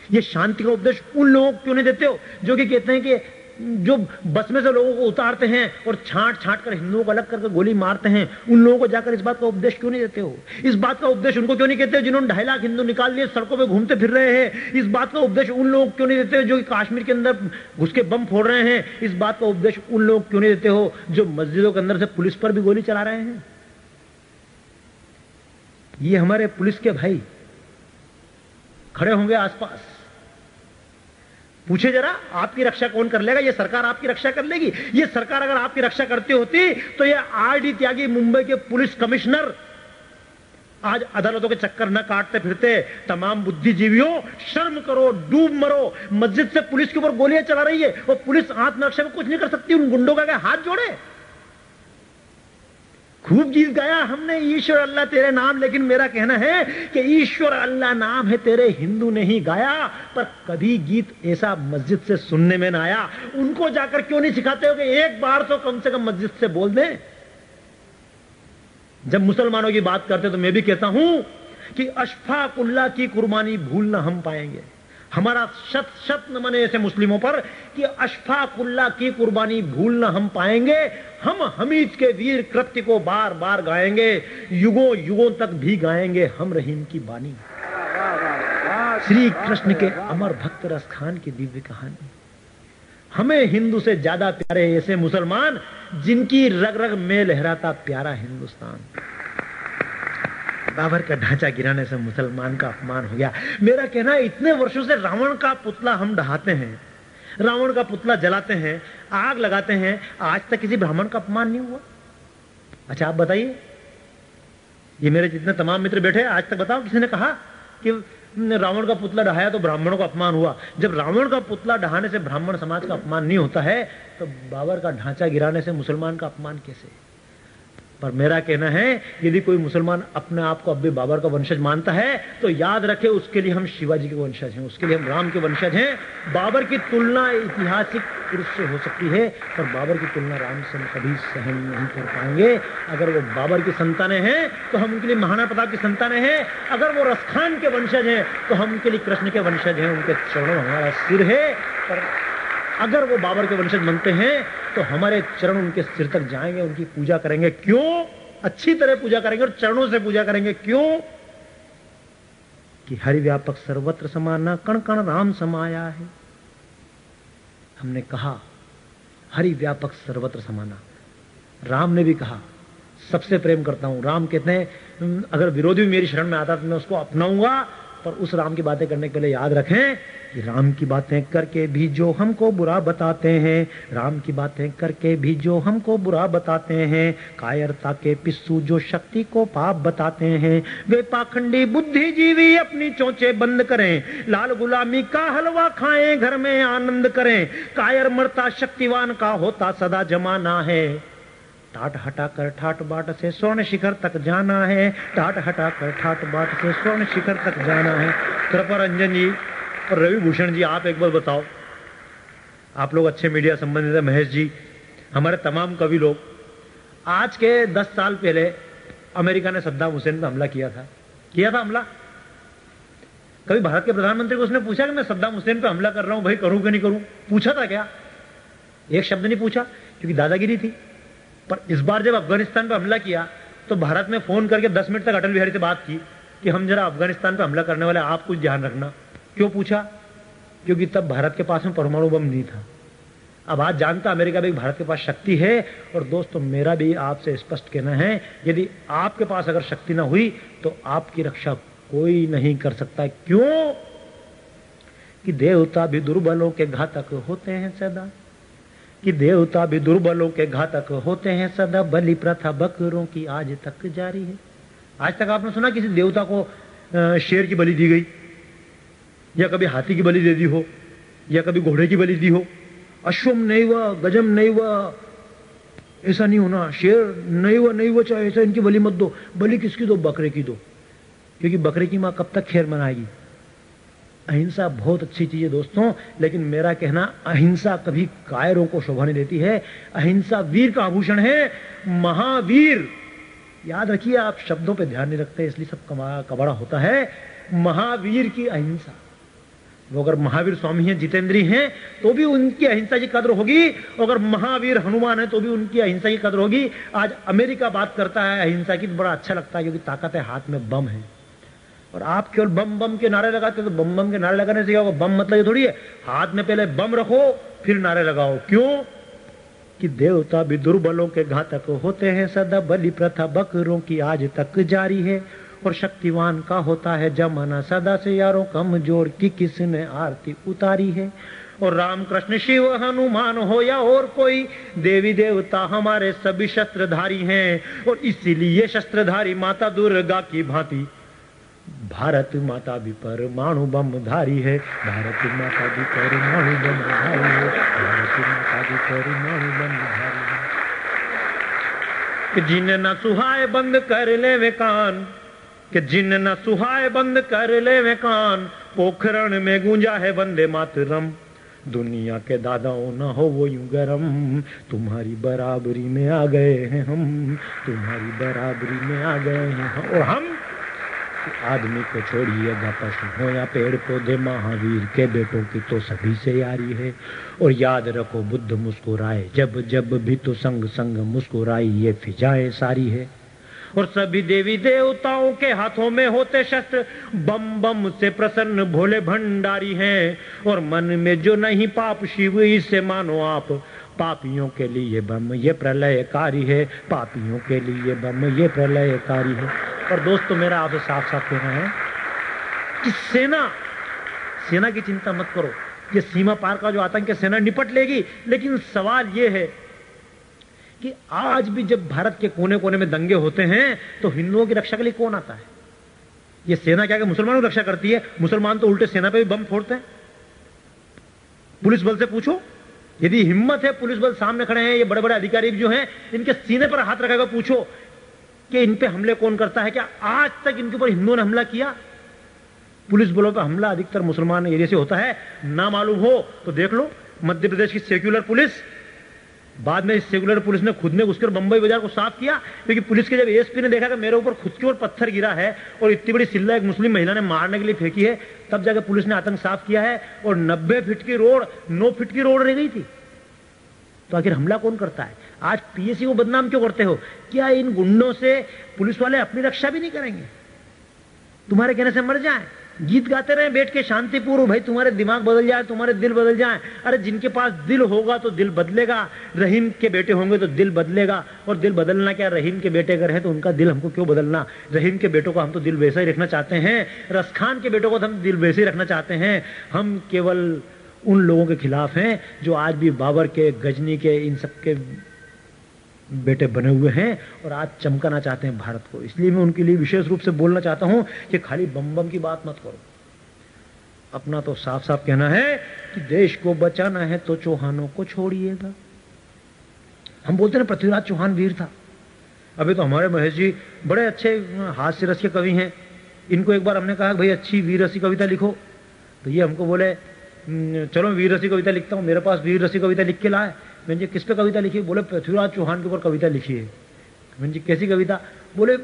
ये शांति का उपदेश उन लोगों को क्यों नहीं देते हो जो कि कहते हैं कि जो बस में से लोगों को उतारते हैं और छांट छांट कर हिंदुओं को अलग करके गोली मारते हैं, उन लोगों को जाकर इस बात का उपदेश क्यों नहीं देते हो? इस बात का उपदेश उनको क्यों नहीं कहते हो जिन्होंने 2.5 लाख हिंदू निकाल लिए, सड़कों पे घूमते फिर रहे हैं? इस बात का उपदेश उन लोगों को क्यों नहीं देते हो जो कि कश्मीर के अंदर घुस के बम फोड़ रहे हैं? इस बात का उपदेश उन लोगों को क्यों नहीं देते हो जो मस्जिदों के अंदर से पुलिस पर भी गोली चला रहे हैं? ये हमारे पुलिस के भाई खड़े होंगे आसपास, पूछे जरा आपकी रक्षा कौन कर लेगा? ये सरकार आपकी रक्षा कर लेगी? ये सरकार अगर आपकी रक्षा करती होती तो ये आरडी त्यागी मुंबई के पुलिस कमिश्नर आज अदालतों के चक्कर न काटते फिरते। तमाम बुद्धिजीवियों शर्म करो, डूब मरो। मस्जिद से पुलिस के ऊपर गोलियां चला रही है और पुलिस आत्मरक्षा में कुछ नहीं कर सकती, उन गुंडों का हाथ जोड़े। खूब गीत गाया हमने ईश्वर अल्लाह तेरे नाम, लेकिन मेरा कहना है कि ईश्वर अल्लाह नाम है तेरे हिंदू ने ही गाया, पर कभी गीत ऐसा मस्जिद से सुनने में ना आया। उनको जाकर क्यों नहीं सिखाते हो कि एक बार तो कम से कम मस्जिद से बोल दें? जब मुसलमानों की बात करते तो मैं भी कहता हूं कि अशफाकुल्लाह की कुर्बानी भूलना हम पाएंगे। हमारा शत शत नमन ऐसे मुस्लिमों पर कि अशफाकुल्लाह की कुर्बानी भूलना हम पाएंगे। हम हमीद के वीर कृत्य को बार बार गाएंगे, युगों युगों तक भी गाएंगे हम रहीम की बानी। श्री कृष्ण के अमर भक्त रस खान की दिव्य कहानी। हमें हिंदू से ज्यादा प्यारे ऐसे मुसलमान जिनकी रग रग में लहराता प्यारा हिंदुस्तान। बाबर का ढांचा गिराने से मुसलमान का अपमान हो गया। मेरा कहना है इतने वर्षों से रावण का पुतला हम ढहाते हैं, रावण का पुतला जलाते हैं, आग लगाते हैं, आज तक किसी ब्राह्मण का अपमान नहीं हुआ। अच्छा आप बताइए, ये मेरे जितने तमाम मित्र बैठे हैं, आज तक बताओ किसी ने कहा कि रावण का पुतला ढहाया तो ब्राह्मणों का अपमान हुआ? जब रावण का पुतला ढहाने से ब्राह्मण समाज का अपमान नहीं होता है तो बाबर का ढांचा गिराने से मुसलमान का अपमान कैसे? पर मेरा कहना है यदि कोई मुसलमान अपने आप को अब भी बाबर का वंशज मानता है तो याद रखे उसके लिए हम शिवाजी के वंशज हैं, उसके लिए हम राम के वंशज हैं। बाबर की तुलना ऐतिहासिक पुरुष से हो सकती है पर बाबर की तुलना राम से हम कभी सहन नहीं कर पाएंगे। अगर वो बाबर की संतानें हैं तो हम उनके लिए महाराणा प्रताप की संतानें हैं, अगर वो रसखान के वंशज हैं तो हम उनके लिए कृष्ण के वंशज हैं, उनके चरणों में हमारा सिर है। पर अगर वो बाबर के वंशज बनते हैं तो हमारे चरण उनके सिर तक जाएंगे, उनकी पूजा करेंगे। क्यों? अच्छी तरह पूजा करेंगे और चरणों से पूजा करेंगे। क्यों? कि हरि व्यापक सर्वत्र समाना, कण कण राम समाया है। हमने कहा हरि व्यापक सर्वत्र समाना। राम ने भी कहा सबसे प्रेम करता हूं। राम कहते हैं अगर विरोधी भी मेरी शरण में आता तो मैं उसको अपनाऊंगा, पर उस राम की बातें करने के पहले याद रखें कि राम की बातें करके भी जो हमको बुरा बताते हैं, राम की बातें करके भी जो हमको बुरा बताते हैं, कायरता के पिस्सू जो शक्ति को पाप बताते हैं, वे पाखंडी बुद्धिजीवी अपनी चोंचे बंद करें, लाल गुलामी का हलवा खाएं, घर में आनंद करें, कायर मरता शक्तिवान का होता सदा जमाना है, टाट हटाकर ठाट बाट से स्वर्ण शिखर तक जाना है, टाट हटाकर ठाट बाट से स्वर्ण शिखर तक जाना है। कृपा रंजन जी और रवि भूषण जी, आप एक बार बताओ, आप लोग अच्छे मीडिया संबंधित है, महेश जी, हमारे तमाम कवि लोग, आज के 10 साल पहले अमेरिका ने सद्दाम हुसैन पर हमला किया था हमला। कभी भारत के प्रधानमंत्री को उसने पूछा कि मैं सद्दाम हुसैन पर हमला कर रहा हूं भाई, करूं कि नहीं करूं? पूछा था क्या? एक शब्द नहीं पूछा, क्योंकि दादागिरी थी। पर इस बार जब अफगानिस्तान पर हमला किया तो भारत ने फोन करके 10 मिनट तक अटल बिहारी से बात की कि हम जरा अफगानिस्तान पर हमला करने वाले, आप कुछ ध्यान रखना। क्यों पूछा? क्योंकि तब भारत के पास में परमाणु बम नहीं था। अब आज जानता अमेरिका भी भारत के पास शक्ति है। और दोस्तों, मेरा भी आपसे स्पष्ट कहना है, यदि आपके पास अगर शक्ति ना हुई तो आपकी रक्षा कोई नहीं कर सकता। क्यों? कि देवता भी दुर्बलों के घातक होते हैं सदा, कि देवता भी दुर्बलों के घातक होते हैं सदा, बलि प्रथा बकरों की आज तक जारी है। आज तक आपने सुना किसी देवता को शेर की बलि दी गई, या कभी हाथी की बलि दे दी हो, या कभी घोड़े की बलि दी हो? अश्वम नहीं हुआ, गजम नहीं हुआ, ऐसा नहीं होना। शेर नहीं हुआ चाहे ऐसा, इनकी बलि मत दो। बलि किसकी दो? बकरे की दो, क्योंकि बकरे की मां कब तक खैर मनाएगी। अहिंसा बहुत अच्छी चीज है दोस्तों, लेकिन मेरा कहना, अहिंसा कभी कायरों को शोभा नहीं देती है। अहिंसा वीर का आभूषण है, महावीर। याद रखिए, आप शब्दों पे ध्यान नहीं रखते इसलिए सब कबाड़ा होता है। महावीर की अहिंसा, वो अगर महावीर स्वामी हैं, जितेंद्री हैं, तो भी उनकी अहिंसा की कद्र होगी। अगर महावीर हनुमान है तो भी उनकी अहिंसा की कद्र होगी। आज अमेरिका बात करता है अहिंसा की, तो बड़ा अच्छा लगता है, क्योंकि ताकत है, हाथ में बम है। और आप केवल बम बम के नारे लगाते हो, तो बम बम के नारे लगाने से क्या होगा? बम मतलब ये थोड़ी है हाथ में पहले बम रखो फिर नारे लगाओ। क्यों? कि देवता भी दुर्बलों के घातक होते हैं सदा, बलि प्रथा बकरों की आज तक जारी है, और शक्तिवान का होता है जमाना सदा से यारों, कमजोर की किसने आरती उतारी है। और राम कृष्ण शिव हनुमान हो या और कोई, देवी देवता हमारे सभी शस्त्रधारी हैं, और इसीलिए शस्त्रधारी माता दुर्गा की भांति भारत माता भी परमाणु बम धारी है, भारत माता भी परमाणु बम धारी है, भारत माता भी परमाणु बम धारी है। कि जिन न सुहाए बंद कर ले वे कान, कि जिन न सुहाए बंद कर ले वे कान, पोखरण में गूंजा है वंदे मातरम, दुनिया के दादाओं न हो वो यूं गरम, तुम्हारी बराबरी में आ गए हैं हम, तुम्हारी बराबरी में आ गए हैं हम। और हम आदमी को छोड़िएगा, पशु हो या पेड़ पौधे, महावीर के बेटों की तो सभी से यारी है। और याद रखो, बुद्ध मुस्कुराए जब जब भी, तो संग संग मुस्कुराई ये फिजाएं सारी है। और सभी देवी देवताओं के हाथों में होते शस्त्र, बम बम से प्रसन्न भोले भंडारी हैं। और मन में जो नहीं पाप शिव, इसे मानो आप, पापियों के लिए बम ये प्रलयकारी है, पापियों के लिए बम ये प्रलयकारी है। और दोस्तों, मेरा आपसे साफ साफ कहना है कि सेना की चिंता मत करो, ये सीमा पार का जो आतंक है सेना निपट लेगी। लेकिन सवाल ये है कि आज भी जब भारत के कोने कोने में दंगे होते हैं तो हिंदुओं की रक्षा के लिए कौन आता है? ये सेना क्या मुसलमानों की रक्षा करती है? मुसलमान तो उल्टे सेना पे भी बम फोड़ते हैं। पुलिस बल से पूछो, यदि हिम्मत है, पुलिस बल सामने खड़े हैं, ये बड़े बड़े अधिकारी जो हैं, इनके सीने पर हाथ रखेगा, पूछो कि इन पे हमले कौन करता है? क्या आज तक इनके ऊपर हिंदुओं ने हमला किया? पुलिस बलों पर हमला अधिकतर मुसलमान एरिया से होता है। ना मालूम हो तो देख लो, मध्य प्रदेश की सेक्युलर पुलिस, बाद में इस सेक्युलर पुलिस ने खुद ने घुसकर बंबई बाजार को साफ किया, क्योंकि पुलिस के जब एसपी ने देखा कि मेरे ऊपर खुद के ऊपर पत्थर गिरा है और इतनी बड़ी सिल्ला एक मुस्लिम महिला ने मारने के लिए फेंकी है, तब जाकर पुलिस ने आतंक साफ किया है। और 90 फीट की रोड 9 फीट की रोड रह गई थी। तो आखिर हमला कौन करता है? आज पीएससी को बदनाम क्यों करते हो? क्या इन गुंडों से पुलिस वाले अपनी रक्षा भी नहीं करेंगे? तुम्हारे कहने से मर जाएं? गीत गाते रहे बैठ के शांतिपूर्व, भाई तुम्हारे दिमाग बदल जाए, तुम्हारे दिल बदल जाए। अरे जिनके पास दिल होगा तो दिल बदलेगा, रहीम के बेटे होंगे तो दिल बदलेगा। और दिल बदलना क्या, रहीम के बेटे अगर है तो उनका दिल हमको क्यों बदलना। रहीम के बेटों को हम तो दिल वैसा ही रखना चाहते हैं, रसखान के बेटों को तो हम दिल वैसे ही रखना चाहते हैं। हम केवल उन लोगों के खिलाफ हैं जो आज भी बाबर के, गजनी के, इन सब के बेटे बने हुए हैं और आज चमकाना चाहते हैं भारत को। इसलिए मैं उनके लिए विशेष रूप से बोलना चाहता हूं कि खाली बम बम की बात मत करो, अपना तो साफ साफ कहना है कि देश को बचाना है तो चौहानों को छोड़िएगा। हम बोलते हैं पृथ्वीराज चौहान वीर था। अभी तो हमारे महेश जी बड़े अच्छे हास्य रस के कवि हैं। इनको एक बार हमने कहा भाई अच्छी वीर रसी कविता लिखो, तो ये हमको बोले चलो वीर रसी कविता लिखता हूँ। मेरे पास वीर रसी कविता लिख के लाए। मैंने किस पे कविता लिखी? बोले पृथ्वीराज चौहान के ऊपर कविता लिखी है। मैंने जी कैसी कविता? बोले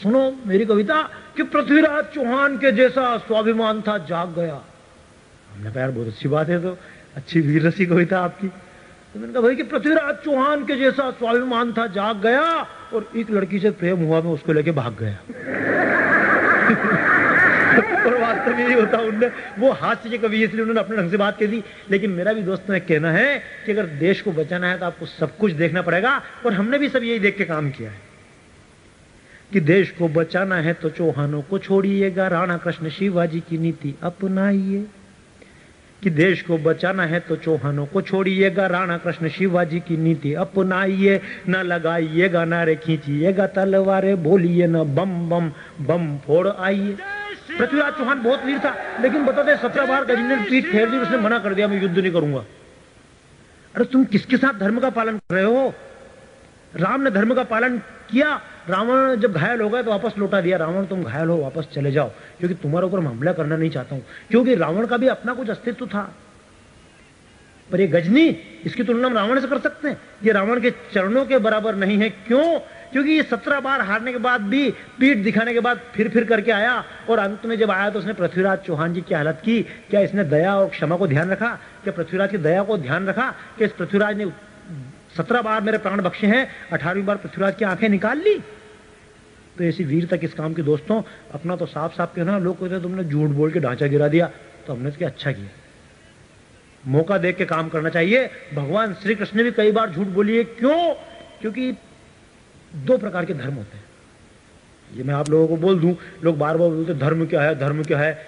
सुनो मेरी कविता कि पृथ्वीराज चौहान के जैसा स्वाभिमान था जाग गया। हमने कहा यार बहुत अच्छी बात है, तो अच्छी वीर रसी कविता आपकी। तो मैंने कहा भाई कि पृथ्वीराज चौहान के जैसा स्वाभिमान था जाग गया और एक लड़की से प्रेम हुआ, मैं उसको लेके भाग गया। और वास्तव में यही होता, उनने वो हास्य के कवि इसलिए उन्होंने अपने ढंग से बात कह दी। लेकिन मेरा भी दोस्तों ने कहना है कि अगर देश को बचाना है तो आपको सब कुछ देखना पड़ेगा। और हमने भी सब यही देख के काम किया है कि देश को बचाना है तो चौहानों को छोड़िएगा, राणा कृष्ण शिवाजी की नीति अपनाइए। कि देश को बचाना है तो चौहानों को छोड़िएगा, राणा कृष्ण शिवाजी की नीति अपनाइए। न लगाइएगा नारे खींचिएगा तलवारें, बोलिए न बम बम बम फोड़ आइए। पृथ्वीराज चौहान बहुत वीर था, लेकिन बताते 17 बार गजनी ने पीठ फेर दी, उसने मना कर दिया मैं युद्ध नहीं करूंगा। अरे तुम किसके साथ धर्म का पालन कर रहे हो? राम ने धर्म का पालन किया, रावण जब घायल हो गया तो वापस लौटा दिया। रावण तुम घायल हो वापस चले जाओ, क्योंकि तुम्हारे ऊपर मैं हमला करना नहीं चाहता हूं। क्योंकि रावण का भी अपना कुछ अस्तित्व था। पर ये गजनी, इसकी तुलना हम रावण से कर सकते हैं? ये रावण के चरणों के बराबर नहीं है। क्यों? क्योंकि ये 17 बार हारने के बाद भी, पीठ दिखाने के बाद फिर करके आया, और अंत में जब आया तो उसने पृथ्वीराज चौहान जी की हालत की। क्या इसने दया और क्षमा को ध्यान रखा? क्या पृथ्वीराज की दया को ध्यान रखा कि इस पृथ्वीराज ने 17 बार मेरे प्राण बख्शे हैं, 18वीं बार पृथ्वीराज की आंखें निकाल ली? तो ऐसी वीरता किस काम की दोस्तों? अपना तो साफ साफ कहना। लोग कहते तुमने झूठ बोल के ढांचा गिरा दिया, तो हमने इसके अच्छा किया। मौका देख के काम करना चाहिए। भगवान श्री कृष्ण ने भी कई बार झूठ बोली है। क्यों? क्योंकि 2 प्रकार के धर्म होते हैं। ये मैं आप लोगों को बोल दूं, लोग बार बार बोलते धर्म क्या है, धर्म क्या है।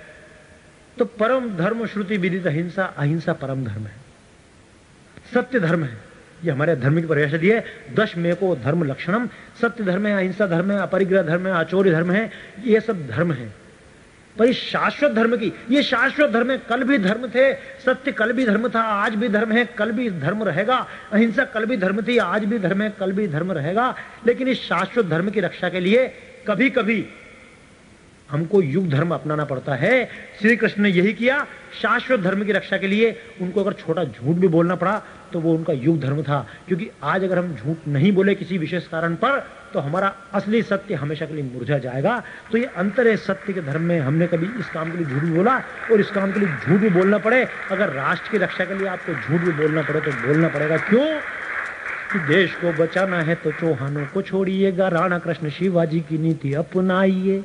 तो परम धर्म श्रुति विदित अहिंसा, अहिंसा परम धर्म है, सत्य धर्म है। ये हमारे धर्म की परिभाषा दी है, दशमे को धर्म लक्षणम। सत्य धर्म है, अहिंसा धर्म है, अपरिग्रह धर्म है, आचौर्य धर्म है, ये सब धर्म है। पर इस शाश्वत धर्म की, ये शाश्वत धर्म है। कल भी धर्म थे, सत्य कल भी धर्म था, आज भी धर्म है, कल भी धर्म रहेगा। अहिंसा कल भी धर्म थी, आज भी धर्म है, कल भी धर्म रहेगा। लेकिन इस शाश्वत धर्म की रक्षा के लिए कभी कभी हमको युग धर्म अपनाना पड़ता है। श्री कृष्ण ने यही किया। शाश्वत धर्म की रक्षा के लिए उनको अगर छोटा झूठ भी बोलना पड़ा तो वो उनका युग धर्म था। क्योंकि आज अगर हम झूठ नहीं बोले किसी विशेष कारण पर, तो हमारा असली सत्य हमेशा के लिए मुरझा जाएगा। तो ये अंतर है सत्य के धर्म में। हमने कभी इस काम के लिए झूठ भी बोला और इस काम के लिए झूठ भी बोलना पड़े। अगर राष्ट्र की रक्षा के लिए आपको झूठ भी बोलना पड़े तो बोलना पड़ेगा। क्यों? कि देश को बचाना है तो चौहानों को छोड़िएगा, राणा कृष्ण शिवाजी की नीति अपनाइए।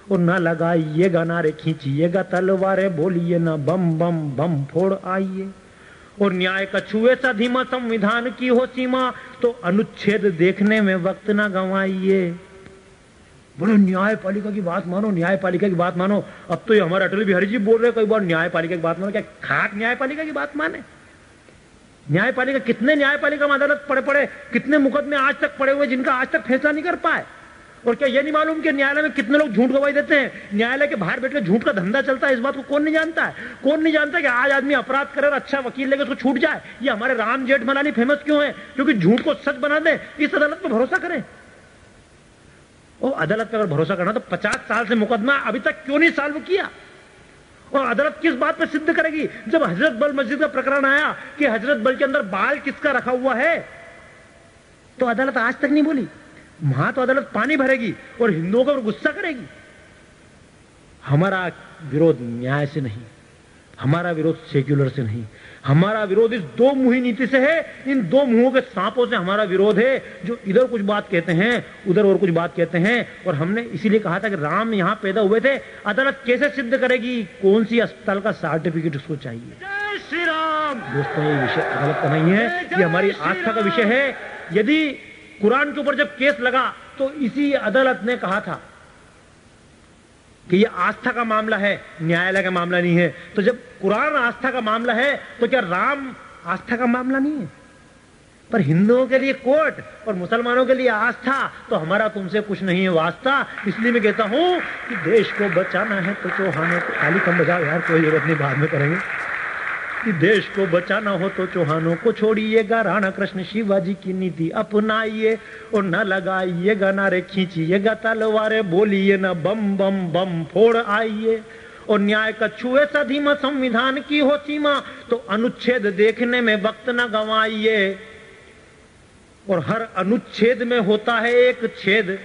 और न लगाइएगा नारे खींचिएगा तलवारें, बोलिए ना बम बम बम फोड़ आइए। और न्याय का छुए सा धीमा, संविधान की हो सीमा, तो अनुच्छेद देखने में वक्त ना गंवाइए। बोलो न्यायपालिका की बात मानो, न्यायपालिका की बात मानो। अब तो ये हमारे अटल बिहारी जी बोल रहे कई बार न्यायपालिका की बात मानो। क्या खाक न्यायपालिका की बात माने? न्यायपालिका, कितने न्यायपालिका में अदालत पड़े, कितने मुकदमे आज तक पड़े हुए जिनका आज तक फैसला नहीं कर पाए। और क्या ये नहीं मालूम कि न्यायालय में कितने लोग झूठ गवाही देते हैं? न्यायालय के बाहर बैठकर झूठ का धंधा चलता है। इस बात को कौन नहीं जानता है? कौन नहीं जानता कि आज आदमी अपराध करे और अच्छा वकील लेके उसको छूट जाए? ये हमारे राम जेठमलानी फेमस क्यों है? क्योंकि झूठ को सच बना दें। इस अदालत पर भरोसा करें। और अदालत पर अगर भरोसा करना तो 50 साल से मुकदमा अभी तक क्यों नहीं सॉल्व किया? और अदालत किस बात पर सिद्ध करेगी? जब हजरत बल मस्जिद का प्रकरण आया कि हजरत बल के अंदर बाल किसका रखा हुआ है, तो अदालत आज तक नहीं बोली। वहां तो अदालत पानी भरेगी और हिंदुओं का गुस्सा करेगी। हमारा विरोध न्याय से नहीं, हमारा विरोध सेक्युलर से नहीं, हमारा विरोध इस दो मुही नीति से है। इन दो मुंहों के सांपों से हमारा विरोध है, जो इधर कुछ बात कहते हैं, उधर और कुछ बात कहते हैं। और हमने इसीलिए कहा था कि राम यहां पैदा हुए थे, अदालत कैसे सिद्ध करेगी, कौन सी अस्पताल का सर्टिफिकेट उसको चाहिए। जय श्री राम। दोस्तों, ये विषय अदालत का नहीं है, ये हमारी आस्था का विषय है। यदि कुरान के ऊपर जब केस लगा तो इसी अदालत ने कहा था कि ये आस्था का मामला है, न्यायालय का मामला नहीं है। तो जब कुरान आस्था का मामला है तो क्या राम आस्था का मामला नहीं है? पर हिंदुओं के लिए कोर्ट और मुसलमानों के लिए आस्था, तो हमारा तुमसे कुछ नहीं है वास्ता। इसलिए मैं कहता हूं कि देश को बचाना है तो चौहानों को, खाली कम बजाओ यार, कोई जरूरत नहीं, बाद में करेंगे। कि देश को बचाना हो तो चौहानों को छोड़िएगा, राणा कृष्ण शिवाजी की नीति अपनाइए और न लगाइएगा नारे, खींचिएगा तलवारें, बोलिए न बम बम बम फोड़ आइए। और न्याय का छुए सा धीमा, संविधान की हो सीमा, तो अनुच्छेद देखने में वक्त न गंवाइए। और हर अनुच्छेद में होता है एक छेद,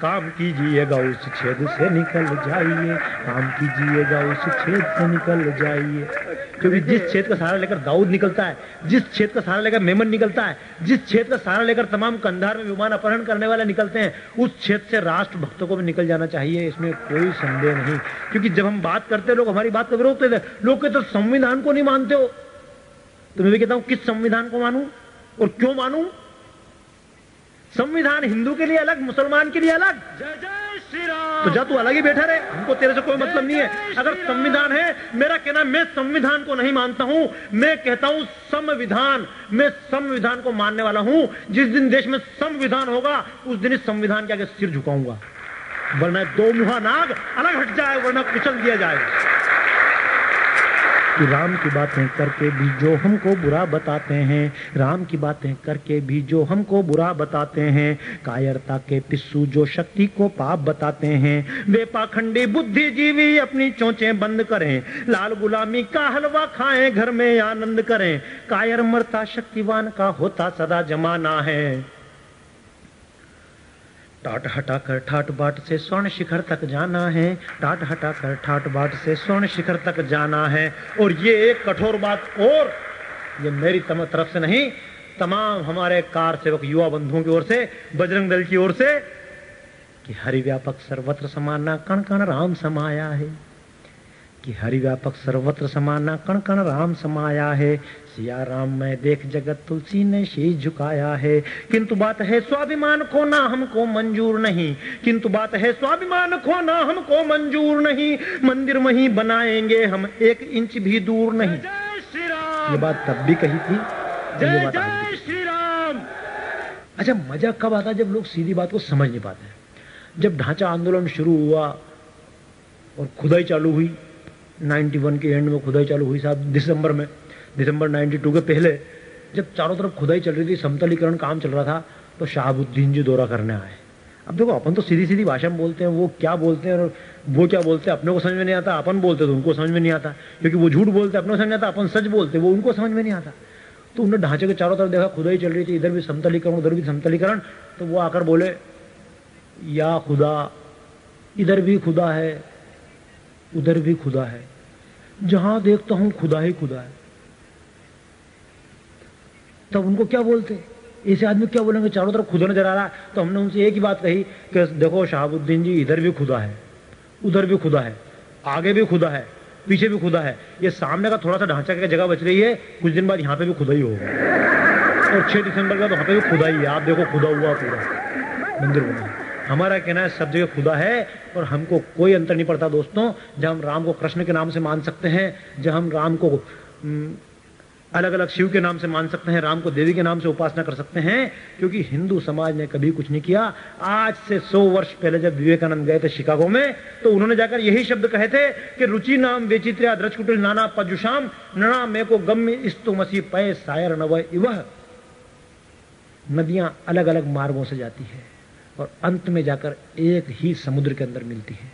काम कीजिएगा उस छेद से निकल जाइए, काम कीजिएगा उस छेद से निकल जाइए। क्योंकि जिस छेद का सहारा लेकर दाऊद निकलता है, जिस छेद का सहारा लेकर मेमन निकलता है, जिस छेद का सहारा लेकर तमाम कंधार में विमान अपहरण करने वाले निकलते हैं, उस छेद से राष्ट्र भक्तों को भी निकल जाना चाहिए, इसमें कोई संदेह नहीं। क्योंकि जब हम बात करते हैं, लोग हमारी बात का विरोध करते हैं, लोग कहते हैं संविधान को नहीं मानते हो। तो मैं भी कहता हूं किस संविधान को मानूं और क्यों मानूं? संविधान हिंदू के लिए अलग, मुसलमान के लिए अलग। जय जय श्री राम। तो जा तू अलग ही बैठा रहे, हमको तेरे से कोई मतलब नहीं है। अगर संविधान है, मेरा कहना, मैं संविधान को नहीं मानता हूं, मैं कहता हूं संविधान। मैं संविधान को मानने वाला हूं। जिस दिन देश में संविधान होगा उस दिन इस संविधान के आगे सिर झुकाऊंगा, वरना दो मुहा नाग अलग हट जाए, वरना कुचल दिया जाए। कि राम की बातें करके भी जो हमको बुरा बताते हैं, राम की बातें करके भी जो हमको बुरा बताते हैं, कायरता के पिस्सू जो शक्ति को पाप बताते हैं, वे पाखंडी बुद्धिजीवी अपनी चोंचें बंद करें, लाल गुलामी का हलवा खाएं, घर में आनंद करें, कायर मरता शक्तिवान का होता सदा जमाना है। टाट हटाकर ठाट बाट से स्वर्ण शिखर तक जाना है, टाट हटाकर ठाट बाट से स्वर्ण शिखर तक जाना है। और ये एक कठोर बात, और ये मेरी तरफ से नहीं, तमाम हमारे कार सेवक युवा बंधुओं की ओर से, बजरंग दल की ओर से, कि हरिव्यापक सर्वत्र समाना, कण कण राम समाया है। कि हरिव्यापक सर्वत्र समाना, कण कण राम समाया है। सिया राम मैं देख जगत तुलसी ने शीश झुकाया है। किंतु बात है स्वाभिमान खोना हमको मंजूर नहीं, किंतु बात है स्वाभिमान खोना हमको मंजूर नहीं, मंदिर वहीं बनाएंगे हम 1 इंच भी दूर नहीं। जय श्री राम। ये बात तब भी कही थी, जय जय श्री राम। अच्छा, मजा कब आता? जब लोग सीधी बात को समझ नहीं पाते। जब ढांचा आंदोलन शुरू हुआ और खुदाई चालू हुई, 91 के एंड में खुदाई चालू हुई साहब, दिसंबर 92 के पहले, जब चारों तरफ खुदाई चल रही थी, समतलीकरण काम चल रहा था, तो शहाबुद्दीन जी दौरा करने आए। अब देखो, अपन तो सीधी सीधी भाषा में बोलते हैं, वो क्या बोलते हैं और वो क्या बोलते हैं अपने को समझ में नहीं आता। अपन बोलते तो उनको समझ में नहीं आता, क्योंकि वो झूठ बोलते अपने को समझ में आता, अपन सच बोलते वो उनको समझ में नहीं आता। तो उन्होंने ढांचे के चारों तरफ देखा, खुदाई चल रही थी, इधर भी समतलीकरण उधर भी समतलीकरण। तो वो आकर बोले, या खुदा, इधर भी खुदा है उधर भी खुदा है, जहां देखता हूं खुदा ही खुदा है। तब उनको क्या बोलते, ऐसे आदमी क्या बोलेंगे, चारों तरफ खुदा नजर आ रहा है। तो हमने उनसे एक ही बात कही कि देखो शहाबुद्दीन जी, इधर भी खुदा है, उधर भी खुदा है, आगे भी खुदा है, पीछे भी खुदा है, ये सामने का थोड़ा सा ढांचा की जगह बच रही है, कुछ दिन बाद यहाँ पे भी खुदा ही होगा। और 6 दिसंबर का तो वहां पे भी खुदा ही है। आप देखो, खुदा हुआ पूरा मंदिर बना। हमारा कहना है सब जगह खुदा है और हमको कोई अंतर नहीं पड़ता दोस्तों। जब हम राम को कृष्ण के नाम से मान सकते हैं, जब हम राम को अलग अलग शिव के नाम से मान सकते हैं, राम को देवी के नाम से उपासना कर सकते हैं, क्योंकि हिंदू समाज ने कभी कुछ नहीं किया। आज से 100 वर्ष पहले जब विवेकानंद गए थे शिकागो में, तो उन्होंने जाकर यही शब्द कहे थे कि रुचि नाम वेचित्र्या द्रचकुटिल नाना पजुषाम नना में को गम्य इस्तु मसी पय सायर नव इवह। नदियां अलग अलग मार्गों से जाती है और अंत में जाकर एक ही समुद्र के अंदर मिलती है।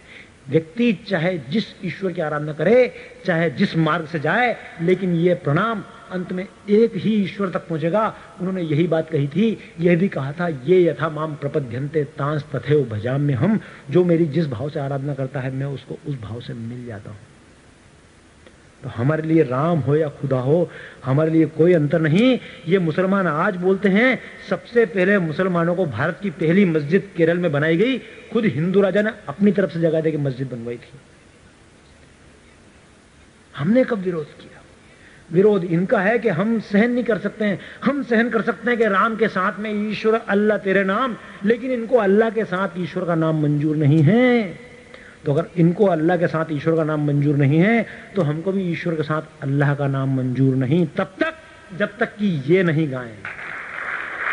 व्यक्ति चाहे जिस ईश्वर की आराधना करे, चाहे जिस मार्ग से जाए, लेकिन ये प्रणाम अंत में एक ही ईश्वर तक पहुंचेगा। उन्होंने यही बात कही थी, यह भी कहा था, ये यथा माम प्रपद्यन्ते तांस तथैव भजाम्य हम। जो मेरी जिस भाव से आराधना करता है, मैं उसको उस भाव से मिल जाता हूं। तो हमारे लिए राम हो या खुदा हो, हमारे लिए कोई अंतर नहीं। ये मुसलमान आज बोलते हैं, सबसे पहले मुसलमानों को भारत की पहली मस्जिद केरल में बनाई गई, खुद हिंदू राजा ने अपनी तरफ से जगह देकर मस्जिद बनवाई थी। हमने कब विरोध किया? विरोध इनका है कि हम सहन नहीं कर सकते हैं। हम सहन कर सकते हैं कि राम के साथ में ईश्वर अल्लाह तेरे नाम, लेकिन इनको अल्लाह के साथ ईश्वर का नाम मंजूर नहीं है। तो अगर इनको अल्लाह के साथ ईश्वर का नाम मंजूर नहीं है, तो हमको भी ईश्वर के साथ अल्लाह का नाम मंजूर नहीं, तब तक जब तक कि ये नहीं गाएं।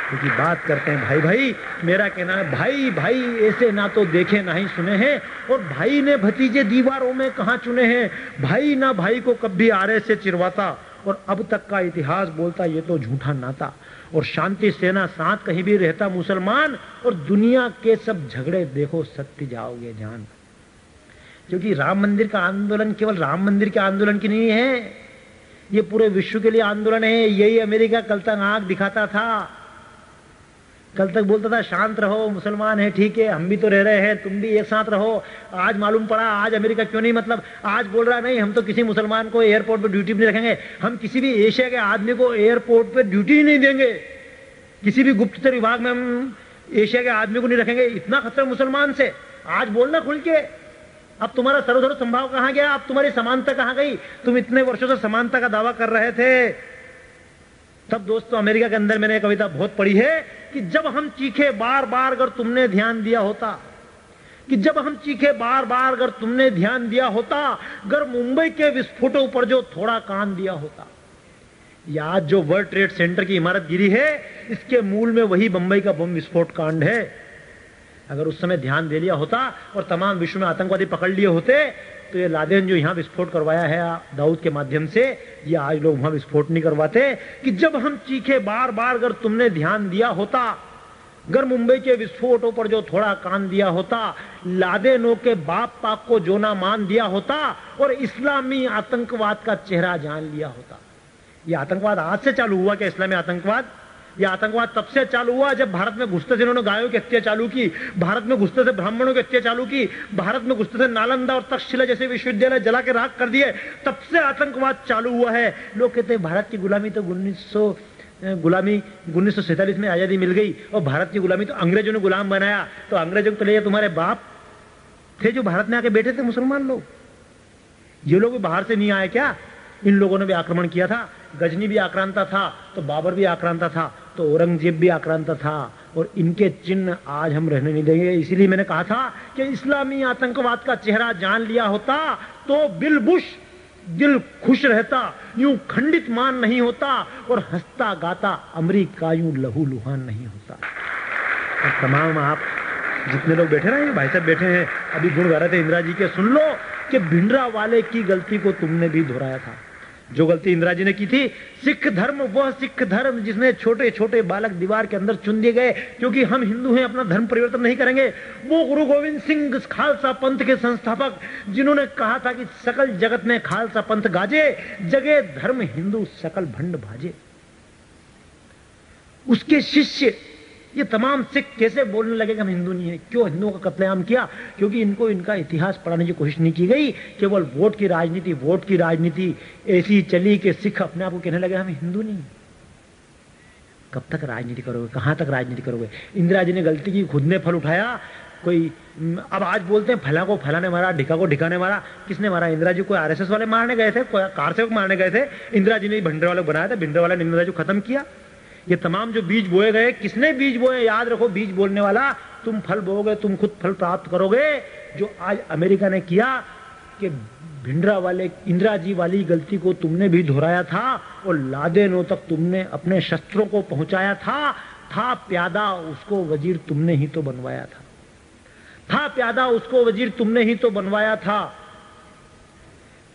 क्योंकि बात करते हैं भाई भाई, मेरा कहना है भाई भाई ऐसे ना तो देखे ना ही सुने हैं, और भाई ने भतीजे दीवारों में कहां चुने हैं। भाई ना भाई को कभी आरे से चिरवाता, और अब तक का इतिहास बोलता ये तो झूठा नाता। और शांति सेना साथ कहीं भी रहता मुसलमान, और दुनिया के सब झगड़े देखो सत्य जाओगे जान। क्योंकि राम मंदिर का आंदोलन केवल राम मंदिर के आंदोलन की नहीं है, ये पूरे विश्व के लिए आंदोलन है। यही अमेरिका कल तक आंख दिखाता था, कल तक बोलता था शांत रहो, मुसलमान है ठीक है, हम भी तो रह रहे हैं, तुम भी एक साथ रहो। आज मालूम पड़ा आज अमेरिका क्यों नहीं, मतलब आज बोल रहा नहीं हम तो किसी मुसलमान को एयरपोर्ट पे ड्यूटी नहीं रखेंगे, हम किसी भी एशिया के आदमी को एयरपोर्ट पे ड्यूटी ही नहीं देंगे, किसी भी गुप्तचर विभाग में हम एशिया के आदमी को नहीं रखेंगे। इतना खतरा मुसलमान से, आज बोलना खुल के। अब तुम्हारा सर्वधर्म संभाव कहां गया? अब तुम्हारी समानता कहां गई? तुम इतने वर्षों से समानता का दावा कर रहे थे। तब दोस्तों अमेरिका के अंदर मैंने कविता बहुत पढ़ी है कि जब हम चीखे बार बार अगर तुमने ध्यान दिया होता, कि जब हम चीखे बार बार अगर तुमने ध्यान दिया होता, अगर मुंबई के विस्फोटों पर जो थोड़ा कान दिया होता। या आज जो वर्ल्ड ट्रेड सेंटर की इमारत गिरी है, इसके मूल में वही बंबई का बम विस्फोट कांड है। अगर उस समय ध्यान दे लिया होता और तमाम विश्व में आतंकवादी पकड़ लिए होते, तो ये लादेन जो यहां विस्फोट करवाया है दाऊद के माध्यम से, ये आज लोग वहां विस्फोट नहीं करवाते। कि जब हम चीखे बार बार अगर तुमने ध्यान दिया होता, अगर मुंबई के विस्फोटों पर जो थोड़ा कान दिया होता, लादेनों के बाप पाक को जो ना मान दिया होता, और इस्लामी आतंकवाद का चेहरा जान लिया होता। ये आतंकवाद आज से चालू हुआ क्या? इस्लामी आतंकवाद, यह आतंकवाद तब से चालू हुआ जब भारत में घुसते से इन्होंने गायों की हत्या चालू की, भारत में घुसते से ब्राह्मणों की हत्या चालू की, भारत में घुसते से नालंदा और तक्षशिला जैसे विश्वविद्यालय जला के राख कर दिए, तब से आतंकवाद चालू हुआ है। लोग कहते हैं भारत की गुलामी तो 1947 में आजादी मिल गई, और भारत की गुलामी तो अंग्रेजों ने गुलाम बनाया। तो अंग्रेजों को ले तुम्हारे बाप थे जो भारत में आके बैठे थे मुसलमान लोग। ये लोग भी बाहर से नहीं आए क्या? इन लोगों ने भी आक्रमण किया था। गजनी भी आक्रांता था, तो बाबर भी आक्रांता था, तो औरंगजेब भी आक्रांता था, और इनके चिन्ह आज हम रहने नहीं देंगे। इसीलिए मैंने कहा था कि इस्लामी आतंकवाद का चेहरा जान लिया होता तो बिल बुश दिल खुश रहता, यूं खंडित मान नहीं होता, और हंसता गाता अमेरिका यूं लहू लुहान नहीं होता। और तमाम आप जितने लोग बैठे ना, ये भाई साहब बैठे हैं, अभी गुण गा रहे थे इंदिरा जी के, सुन लो कि भिंडरा वाले की गलती को तुमने भी दोहराया था। जो गलती इंदिरा जी ने की थी, सिख धर्म वह सिख धर्म जिसमें छोटे छोटे बालक दीवार के अंदर चुन दिए गए क्योंकि हम हिंदू हैं, अपना धर्म परिवर्तन नहीं करेंगे। वो गुरु गोविंद सिंह खालसा पंथ के संस्थापक, जिन्होंने कहा था कि सकल जगत में खालसा पंथ गाजे, जगे धर्म हिंदू सकल भंड भाजे। उसके शिष्य ये तमाम सिख कैसे बोलने लगे कि हम हिंदू नहीं है? क्यों हिंदुओं का कत्लेआम किया? क्योंकि इनको इनका इतिहास पढ़ाने की कोशिश नहीं की गई। केवल वोट की राजनीति, वोट की राजनीति ऐसी चली कि सिख अपने आप को कहने लगे हम हिंदू नहीं। कब तक राजनीति करोगे? कहां तक राजनीति करोगे? इंदिरा जी ने गलती की, खुद ने फल उठाया। कोई अब आज बोलते हैं फला को फला ने मारा, ढिका को ढिका ने मारा। किसने मारा? इंदिरा जी को आरएसएस वाले मारने गए थे, कार सेवक मारने गए थे। इंदिरा जी ने भिंडर वाले बनाया था, भिंडर वाले ने इंदिरा जी को खत्म किया। ये तमाम जो बीज बोए गए, किसने बीज बोए? याद रखो, बीज बोलने वाला तुम फल बोओगे, तुम खुद फल प्राप्त करोगे। जो आज अमेरिका ने किया कि भिंडरा वाले इंदिरा जी वाली गलती को तुमने भी दोहराया था, और लादेनों तक तुमने अपने शस्त्रों को पहुंचाया था प्यादा उसको वजीर तुमने ही तो बनवाया था प्यादा उसको वजीर तुमने ही तो बनवाया था।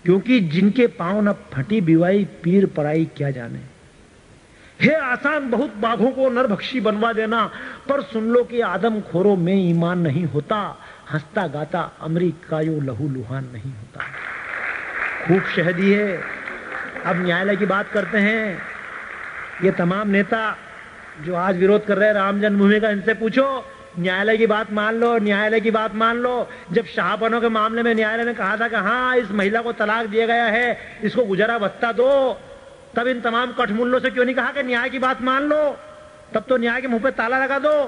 क्योंकि जिनके पांव न फटी बिवाई, पीर पराई क्या जाने। है आसान बहुत बाघों को नरभक्षी बनवा देना, पर सुन लो कि आदम खोरों में ईमान नहीं होता, हंसता गाता अमेरिका यूं लहू लुहान नहीं होता। खूब शहदी है। अब न्यायालय की बात करते हैं। ये तमाम नेता जो आज विरोध कर रहे हैं राम जन्मभूमि का, इनसे पूछो न्यायालय की बात मान लो, न्यायालय की बात मान लो। जब शाहपनों के मामले में न्यायालय ने कहा था कि हाँ इस महिला को तलाक दिया गया है, इसको गुजारा भत्ता दो, तब इन तमाम कठमुल्लों से क्यों नहीं कहा कि न्याय की बात मान लो? तब तो न्याय के मुंह पे ताला लगा दो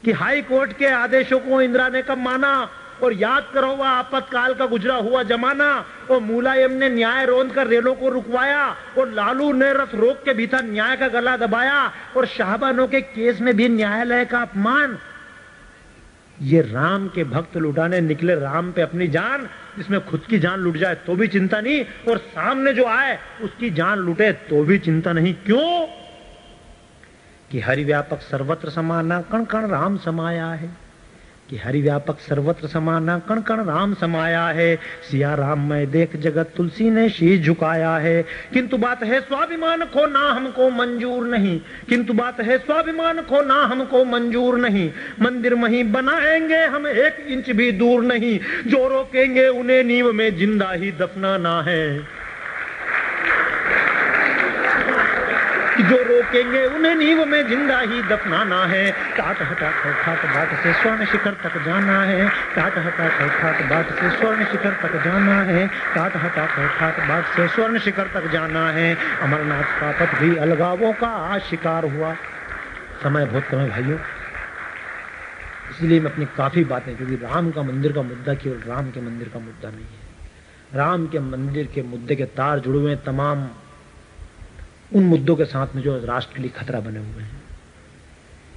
कि हाई कोर्ट के आदेशों को इंदिरा ने कब माना। और याद करो वह आपातकाल का गुजरा हुआ जमाना, और मुलायम ने न्याय रोंद कर रेलों को रुकवाया, और लालू ने रथ रोक के भीतर न्याय का गला दबाया, और शाहबानों के केस में भी न्यायालय का अपमान। ये राम के भक्त लुटाने निकले राम पे अपनी जान, जिसमें खुद की जान लुट जाए तो भी चिंता नहीं, और सामने जो आए उसकी जान लुटे तो भी चिंता नहीं। क्यों? कि हरि व्यापक सर्वत्र समाना कण कण राम समाया है, कि हरि व्यापक सर्वत्र समाना कण कण राम समाया है। सिया राम मैं देख जगत तुलसी ने शीश झुकाया है। किंतु बात है स्वाभिमान खो ना हमको मंजूर नहीं, किंतु बात है स्वाभिमान खो ना हमको मंजूर नहीं। मंदिर वहीं बनाएंगे हम 1 इंच भी दूर नहीं, जो रोकेंगे उन्हें नींव में जिंदा ही दफनाना है। जो रोकेंगे उन्हें नींव में जिंदा ही दफनाना है। टाट हटा ठाट बाट से स्वर्ण शिखर तक जाना है, टाट हटा ठाट बाट से स्वर्ण शिखर तक जाना है, टाट हटा ठाट बाट से स्वर्ण शिखर तक जाना है। अमरनाथ का पथ भी अलगावों का आज शिकार हुआ। समय बहुत कम है भाइयों, इसलिए मैं अपनी काफी बातें, क्योंकि राम का मंदिर का मुद्दा केवल राम के मंदिर का मुद्दा नहीं है। राम के मंदिर के मुद्दे के तार जुड़े हुए तमाम उन मुद्दों के साथ में जो राष्ट्र के लिए खतरा बने हुए हैं।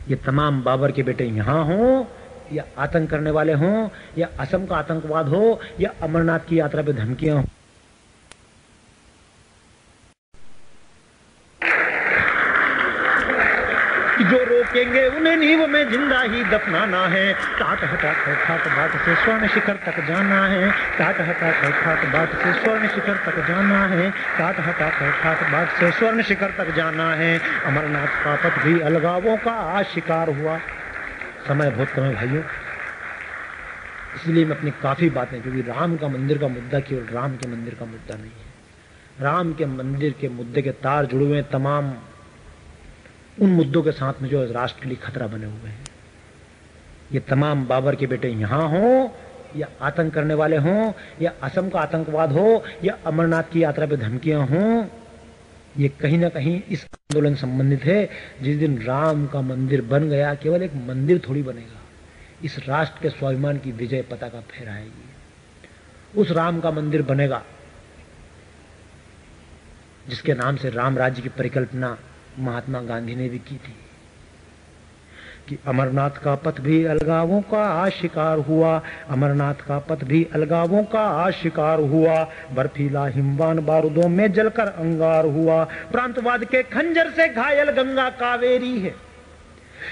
ये तमाम बाबर के बेटे यहां हों या आतंक करने वाले हों, या असम का आतंकवाद हो, या अमरनाथ की यात्रा पे धमकियां हों, जो रोकेंगे उन्हें नींव में जिंदा ही दफनाना है। टाट हटा ठाट बाट से स्वर्ण शिखर तक जाना है, टाट हटा ठाट बाट से स्वर्ण शिखर तक जाना है, टाट हटा ठाट बाट से स्वर्ण शिखर तक जाना है। अमरनाथ का पथ भी अलगावों का आज शिकार हुआ। समय बहुत कम है भाइयों, इसलिए मैं अपनी काफी बातें, क्योंकि राम का मंदिर का मुद्दा केवल राम के मंदिर का मुद्दा नहीं है। राम के मंदिर के मुद्दे के तार जुड़े हुए तमाम उन मुद्दों के साथ में जो राष्ट्र के लिए खतरा बने हुए हैं। ये तमाम बाबर के बेटे यहां हों या आतंक करने वाले हों, या असम का आतंकवाद हो, या अमरनाथ की यात्रा पे धमकियां हों, ये कहीं ना कहीं इस आंदोलन संबंधित है। जिस दिन राम का मंदिर बन गया, केवल एक मंदिर थोड़ी बनेगा, इस राष्ट्र के स्वाभिमान की विजय पताका फहराएगी। उस राम का मंदिर बनेगा जिसके नाम से राम राज्य की परिकल्पना महात्मा गांधी ने भी की थी, कि अमरनाथ का पथ भी अलगावों का आज शिकार हुआ, अमरनाथ का पथ भी अलगावों का आज शिकार हुआ। बर्फीला हिमवान बारूदों में जलकर अंगार हुआ, प्रांतवाद के खंजर से घायल गंगा कावेरी है।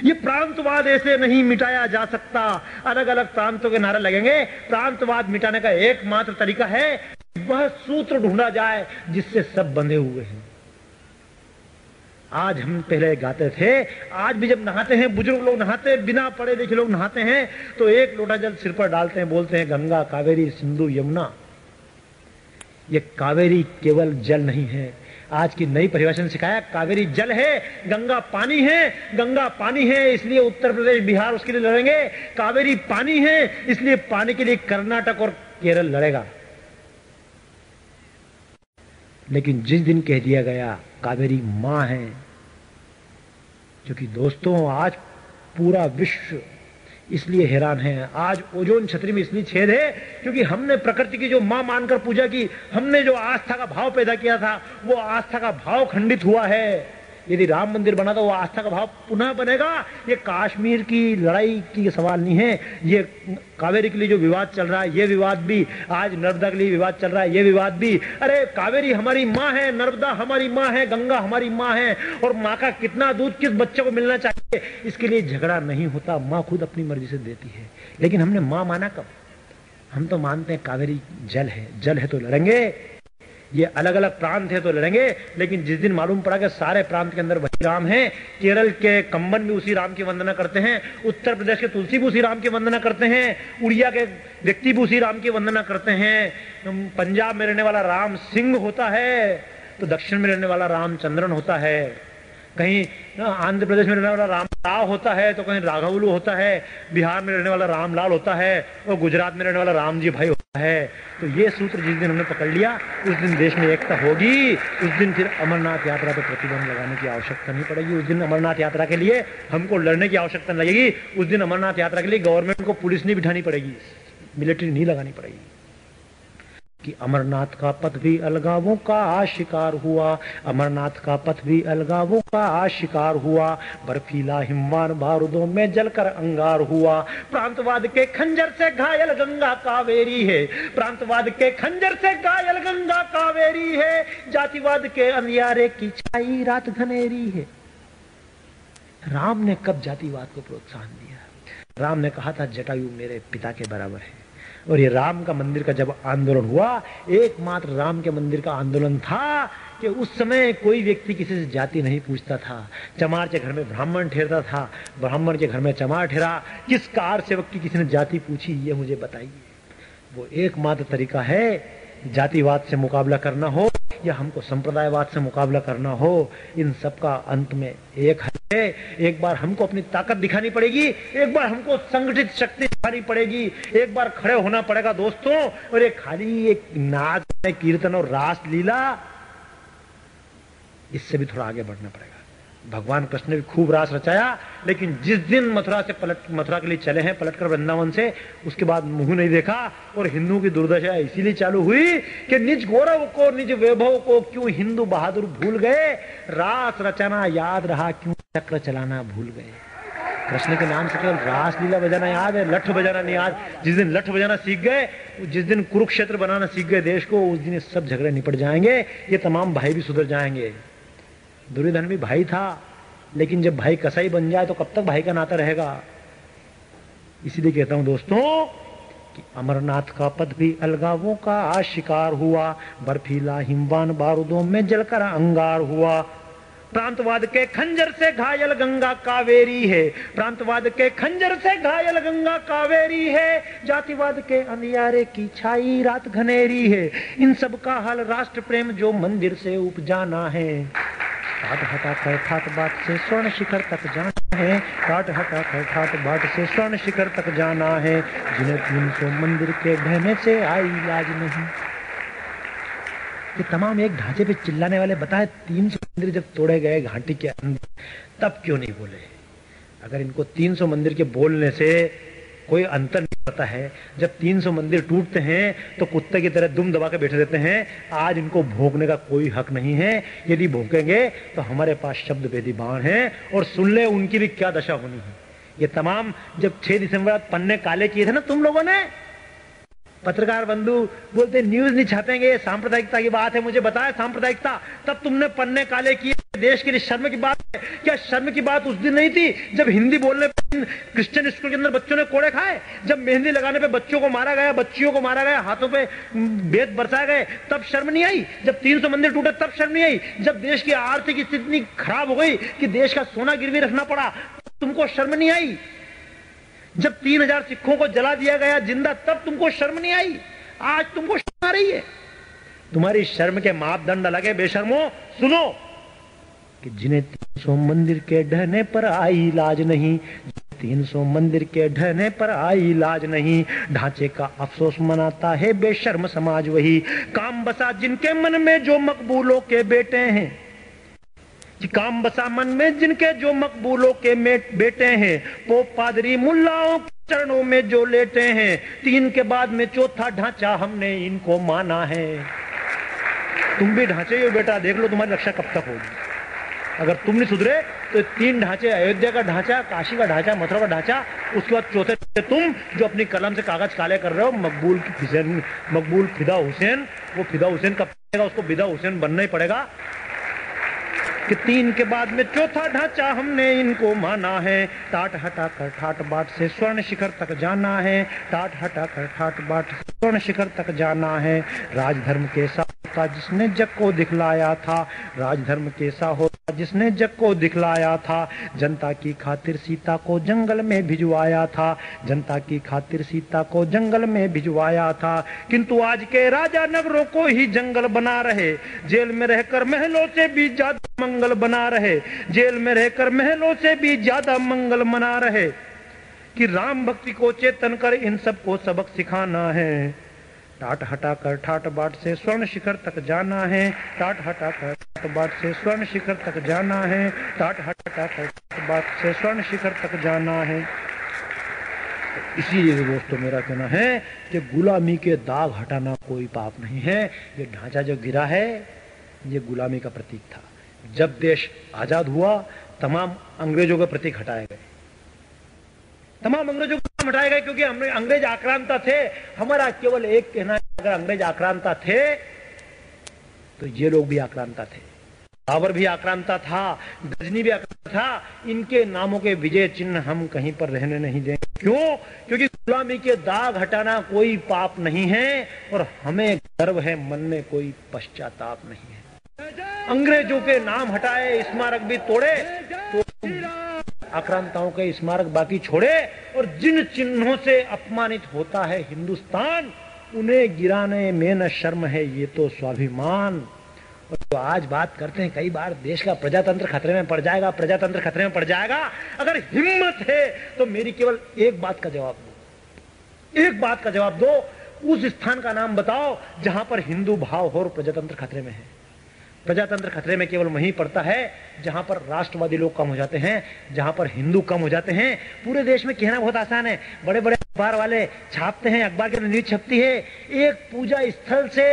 ये प्रांतवाद ऐसे नहीं मिटाया जा सकता। अलग अलग प्रांतों के नारे लगेंगे, प्रांतवाद मिटाने का एकमात्र तरीका है वह सूत्र ढूंढा जाए जिससे सब बंधे हुए हैं। आज हम पहले गाते थे, आज भी जब नहाते हैं, बुजुर्ग लोग नहाते हैं, बिना पढ़े लिखे लोग नहाते हैं, तो 1 लोटा जल सिर पर डालते हैं, बोलते हैं गंगा कावेरी सिंधु यमुना। ये कावेरी केवल जल नहीं है, आज की नई परिभाषा ने सिखाया कावेरी जल है, गंगा पानी है। गंगा पानी है इसलिए उत्तर प्रदेश बिहार उसके लिए लड़ेंगे, कावेरी पानी है इसलिए पानी के लिए कर्नाटक और केरल लड़ेगा। लेकिन जिस दिन कह दिया गया कावेरी मां है, क्योंकि दोस्तों आज पूरा विश्व इसलिए हैरान है, आज ओजोन छतरी में इसलिए छेद है क्योंकि हमने प्रकृति की जो मां मानकर पूजा की, हमने जो आस्था का भाव पैदा किया था, वो आस्था का भाव खंडित हुआ है। यदि राम मंदिर बना तो वो आस्था का भाव पुनः बनेगा। ये कश्मीर की लड़ाई की सवाल नहीं है, ये कावेरी के लिए जो विवाद चल रहा है ये विवाद भी, आज नर्मदा के लिए विवाद चल रहा है ये विवाद भी। अरे कावेरी हमारी माँ है, नर्मदा हमारी माँ है, गंगा हमारी माँ है, और माँ का कितना दूध किस बच्चे को मिलना चाहिए इसके लिए झगड़ा नहीं होता। माँ खुद अपनी मर्जी से देती है। लेकिन हमने माँ माना कब? हम तो मानते हैं कावेरी जल है, जल है तो लड़ेंगे। ये अलग अलग प्रांत है तो लड़ेंगे, लेकिन जिस दिन मालूम पड़ा कि सारे प्रांत के अंदर वही राम है, केरल के कंबन भी उसी राम की वंदना करते हैं, उत्तर प्रदेश के तुलसी भी उसी राम की वंदना करते हैं, उड़िया के व्यक्ति भी उसी राम की वंदना करते हैं, पंजाब में रहने वाला राम सिंह होता है तो दक्षिण में रहने वाला रामचंद्रन होता है। कहीं आंध्र प्रदेश में रहने वाला रामराव होता है तो कहीं राघवलू होता है, बिहार में रहने वाला रामलाल होता है और गुजरात में रहने वाला रामजी भाई होता है। तो ये सूत्र जिस दिन हमने पकड़ लिया उस दिन देश में एकता होगी, उस दिन फिर अमरनाथ यात्रा पर प्रतिबंध लगाने की आवश्यकता नहीं पड़ेगी। उस दिन अमरनाथ यात्रा के लिए हमको लड़ने की आवश्यकता नहीं लगेगी। उस दिन अमरनाथ यात्रा के लिए गवर्नमेंट को पुलिस नहीं बिठानी पड़ेगी, मिलिट्री नहीं लगानी पड़ेगी। कि अमरनाथ का पथ भी अलगावों का शिकार हुआ, अमरनाथ का पथ भी अलगावों का शिकार हुआ, बर्फीला हिमवान बारूदों में जलकर अंगार हुआ। प्रांतवाद के खंजर से घायल गंगा कावेरी है, प्रांतवाद के खंजर से घायल गंगा कावेरी है, जातिवाद के अंधियारे की छाई रात घनेरी है। राम ने कब जातिवाद को प्रोत्साहन दिया? राम ने कहा था जटायु मेरे पिता के बराबर है। और ये राम का मंदिर का जब आंदोलन हुआ, एकमात्र राम के मंदिर का आंदोलन था कि उस समय कोई व्यक्ति किसी से जाति नहीं पूछता था। चमार के घर में ब्राह्मण ठहरता था, ब्राह्मण के घर में चमार ठहरा। किस कार सेवक की किसी ने जाति पूछी, ये मुझे बताइए। वो एकमात्र तरीका है, जातिवाद से मुकाबला करना हो या हमको संप्रदायवाद से मुकाबला करना हो, इन सब का अंत में एक है। एक बार हमको अपनी ताकत दिखानी पड़ेगी, एक बार हमको संगठित शक्ति दिखानी पड़ेगी, एक बार खड़े होना पड़ेगा दोस्तों। और ये खाली एक नाच कीर्तन और रास लीला, इससे भी थोड़ा आगे बढ़ना पड़ेगा। भगवान कृष्ण ने भी खूब रास रचाया, लेकिन जिस दिन मथुरा के लिए चले हैं पलटकर वृंदावन से, उसके बाद मुंह नहीं देखा। और हिंदू की दुर्दशा इसीलिए चालू हुई कि निज गौरव को निज वैभव को क्यों हिंदू बहादुर भूल गए, रास रचाना याद रहा क्यों चक्र चलाना भूल गए। कृष्ण के नाम से केवल रास लीला बजाना याद है, लठ बजाना नहीं याद। जिस दिन लठ बजाना सीख गए, जिस दिन कुरुक्षेत्र बनाना सीख गए देश को, उस दिन ये सब झगड़े निपट जाएंगे, ये तमाम भाई भी सुधर जाएंगे। दुर्योधन भी भाई था, लेकिन जब भाई कसाई बन जाए तो कब तक भाई का नाता रहेगा। इसीलिए कहता हूं दोस्तों कि अमरनाथ का पथ भी अलगावों का शिकार हुआ, बर्फीला हिमवान बारूदों में जलकर अंगार हुआ। प्रांतवाद के खंजर से घायल गंगा कावेरी है, प्रांतवाद के खंजर से घायल गंगा कावेरी है, जातिवाद के अंधियारे की छाई रात घनेरी है। इन सब का हाल राष्ट्र प्रेम जो मंदिर से उपजाना है, टाट हटा कर ठाट बाट से स्वर्ण शिखर तक जाना है, टाट हटा कर ठाट बाट से स्वर्ण शिखर तक जाना है, जिन्हें 300 मंदिर के ढहने से आई लाज नहीं। ये तमाम एक ढांचे पे चिल्लाने वाले बताए 300 मंदिर जब तोड़े गए घाटी के अंदर, तब क्यों नहीं बोले? अगर इनको 300 मंदिर के बोलने से कोई अंतर नहीं पता है, जब 300 मंदिर टूटते हैं तो कुत्ते की तरह दुम दबा के बैठे रहते हैं। आज इनको भोंकने का कोई हक नहीं है। यदि भोंकेंगे तो हमारे पास शब्द भेदी बाण है, और सुन ले उनकी भी क्या दशा होनी है। ये तमाम जब 6 दिसंबर पन्ने काले किए थे ना तुम लोगों ने, पत्रकार बंधु बोलते न्यूज नहीं छापेंगे, सांप्रदायिकता की बात है, मुझे बताया सांप्रदायिकता, तब तुमने पन्ने काले किए। देश के लिए शर्म की बात है क्या? शर्म की बात उस दिन नहीं थी जब हिंदी बोलने पे क्रिश्चियन स्कूल के अंदर बच्चों ने कोड़े खाए, जब मेहंदी लगाने पे बच्चों को मारा गया, बच्चियों को मारा गया, हाथों पे बेत बरसाए गए, तब शर्म नहीं आई? जब 300 मंदिर टूटे तब शर्म नहीं आई? जब देश की आर्थिक स्थिति इतनी खराब हो गई कि देश का सोना गिरवी रखना पड़ा, तुमको शर्म नहीं आई? जब 3000 सिखों को जला दिया गया जिंदा, तब तुमको शर्म नहीं आई? आज तुमको शर्म आ रही है? तुम्हारी शर्म के मापदंड अलग है बेशर्मो। सुनो कि जिन्हें 300 मंदिर के ढहने पर आई लाज नहीं, 300 मंदिर के ढहने पर आई लाज नहीं, ढांचे का अफसोस मनाता है बेशर्म समाज वही, काम बसा जिनके मन में जो मकबूलों के बेटे हैं, कि काम बसा मन में जिनके जो मकबूलों के बेटे हैं, पोप पादरी मुल्लाओं के चरणों में जो लेटे हैं, 3 के बाद में चौथा ढांचा हमने इनको माना है। तुम भी ढांचे हो बेटा, देख लो तुम्हारी रक्षा कब तक होगी। अगर तुम नहीं सुधरे तो 3 ढांचे, अयोध्या का ढांचा, काशी का ढांचा, मथुरा का ढांचा, उसके बाद चौथे तुम जो अपनी कलम से कागज काले कर रहे हो, मकबूल फिदा हुसैन, वो फिदा हुसैन कब बनेगा? उसको बिदा हुसैन बनना ही पड़ेगा। कि 3 के बाद में चौथा ढांचा हमने इनको माना है, टाट हटा कर ठाट बाट से स्वर्ण शिखर तक जाना है, टाट हटा कर ठाट बाट से स्वर्ण शिखर तक जाना है। राजधर्म कैसा होता जिसने जग को दिखलाया था, राजधर्म कैसा होता जिसने जग को दिखलाया था। जनता की खातिर सीता को जंगल में भिजवाया था, जनता की खातिर सीता को जंगल में भिजवाया था। किंतु आज के राजा नगरों को ही जंगल बना रहे, जेल में रहकर महलों से भी ज्यादा मंगल बना रहे, जेल में रहकर महलों से भी ज्यादा मंगल मना रहे। कि राम भक्ति को चेतन कर इन सबको सबक सिखाना है। टाट हटाकर ठाट बाट से स्वर्ण शिखर तक जाना है, टाट हटाकर ठाट बाट से स्वर्ण शिखर तक जाना है, टाट हटाकर ठाट बाट से स्वर्ण शिखर तक जाना है। इसीलिए दोस्तों मेरा कहना है कि गुलामी के दाग हटाना कोई पाप नहीं है। ये ढांचा जो गिरा है ये गुलामी का प्रतीक था। जब देश आजाद हुआ तमाम अंग्रेजों के प्रतीक हटाए गए, तमाम अंग्रेजों को हटाए गए, क्योंकि अंग्रेज आक्रांता थे। हमारा केवल एक कहना है, अगर अंग्रेज आक्रांता थे तो ये लोग भी आक्रांता थे। बाबर भी आक्रांता था, गजनी भी आक्रांता था। इनके नामों के विजय चिन्ह हम कहीं पर रहने नहीं देंगे। क्यों? क्योंकि गुलामी के दाग हटाना कोई पाप नहीं है और हमें गर्व है, मन में कोई पश्चाताप नहीं है। अंग्रेजों के नाम हटाए, स्मारक भी तोड़े, तो आक्रांताओं के स्मारक बाकी छोड़े। और जिन चिन्हों से अपमानित होता है हिंदुस्तान, उन्हें गिराने में न शर्म है, ये तो स्वाभिमान। और तो आज बात करते हैं कई बार देश का प्रजातंत्र खतरे में पड़ जाएगा, प्रजातंत्र खतरे में पड़ जाएगा। अगर हिम्मत है तो मेरी केवल एक बात का जवाब दो, एक बात का जवाब दो। उस स्थान का नाम बताओ जहां पर हिंदू भाव हो और प्रजातंत्र खतरे में है। प्रजातंत्र खतरे में केवल वहीं पड़ता है जहां पर राष्ट्रवादी लोग कम हो जाते हैं, जहां पर हिंदू कम हो जाते हैं। पूरे देश में कहना बहुत आसान है, बड़े बड़े अखबार वाले छापते हैं, अखबार के न्यूज छपती है। एक पूजा स्थल से,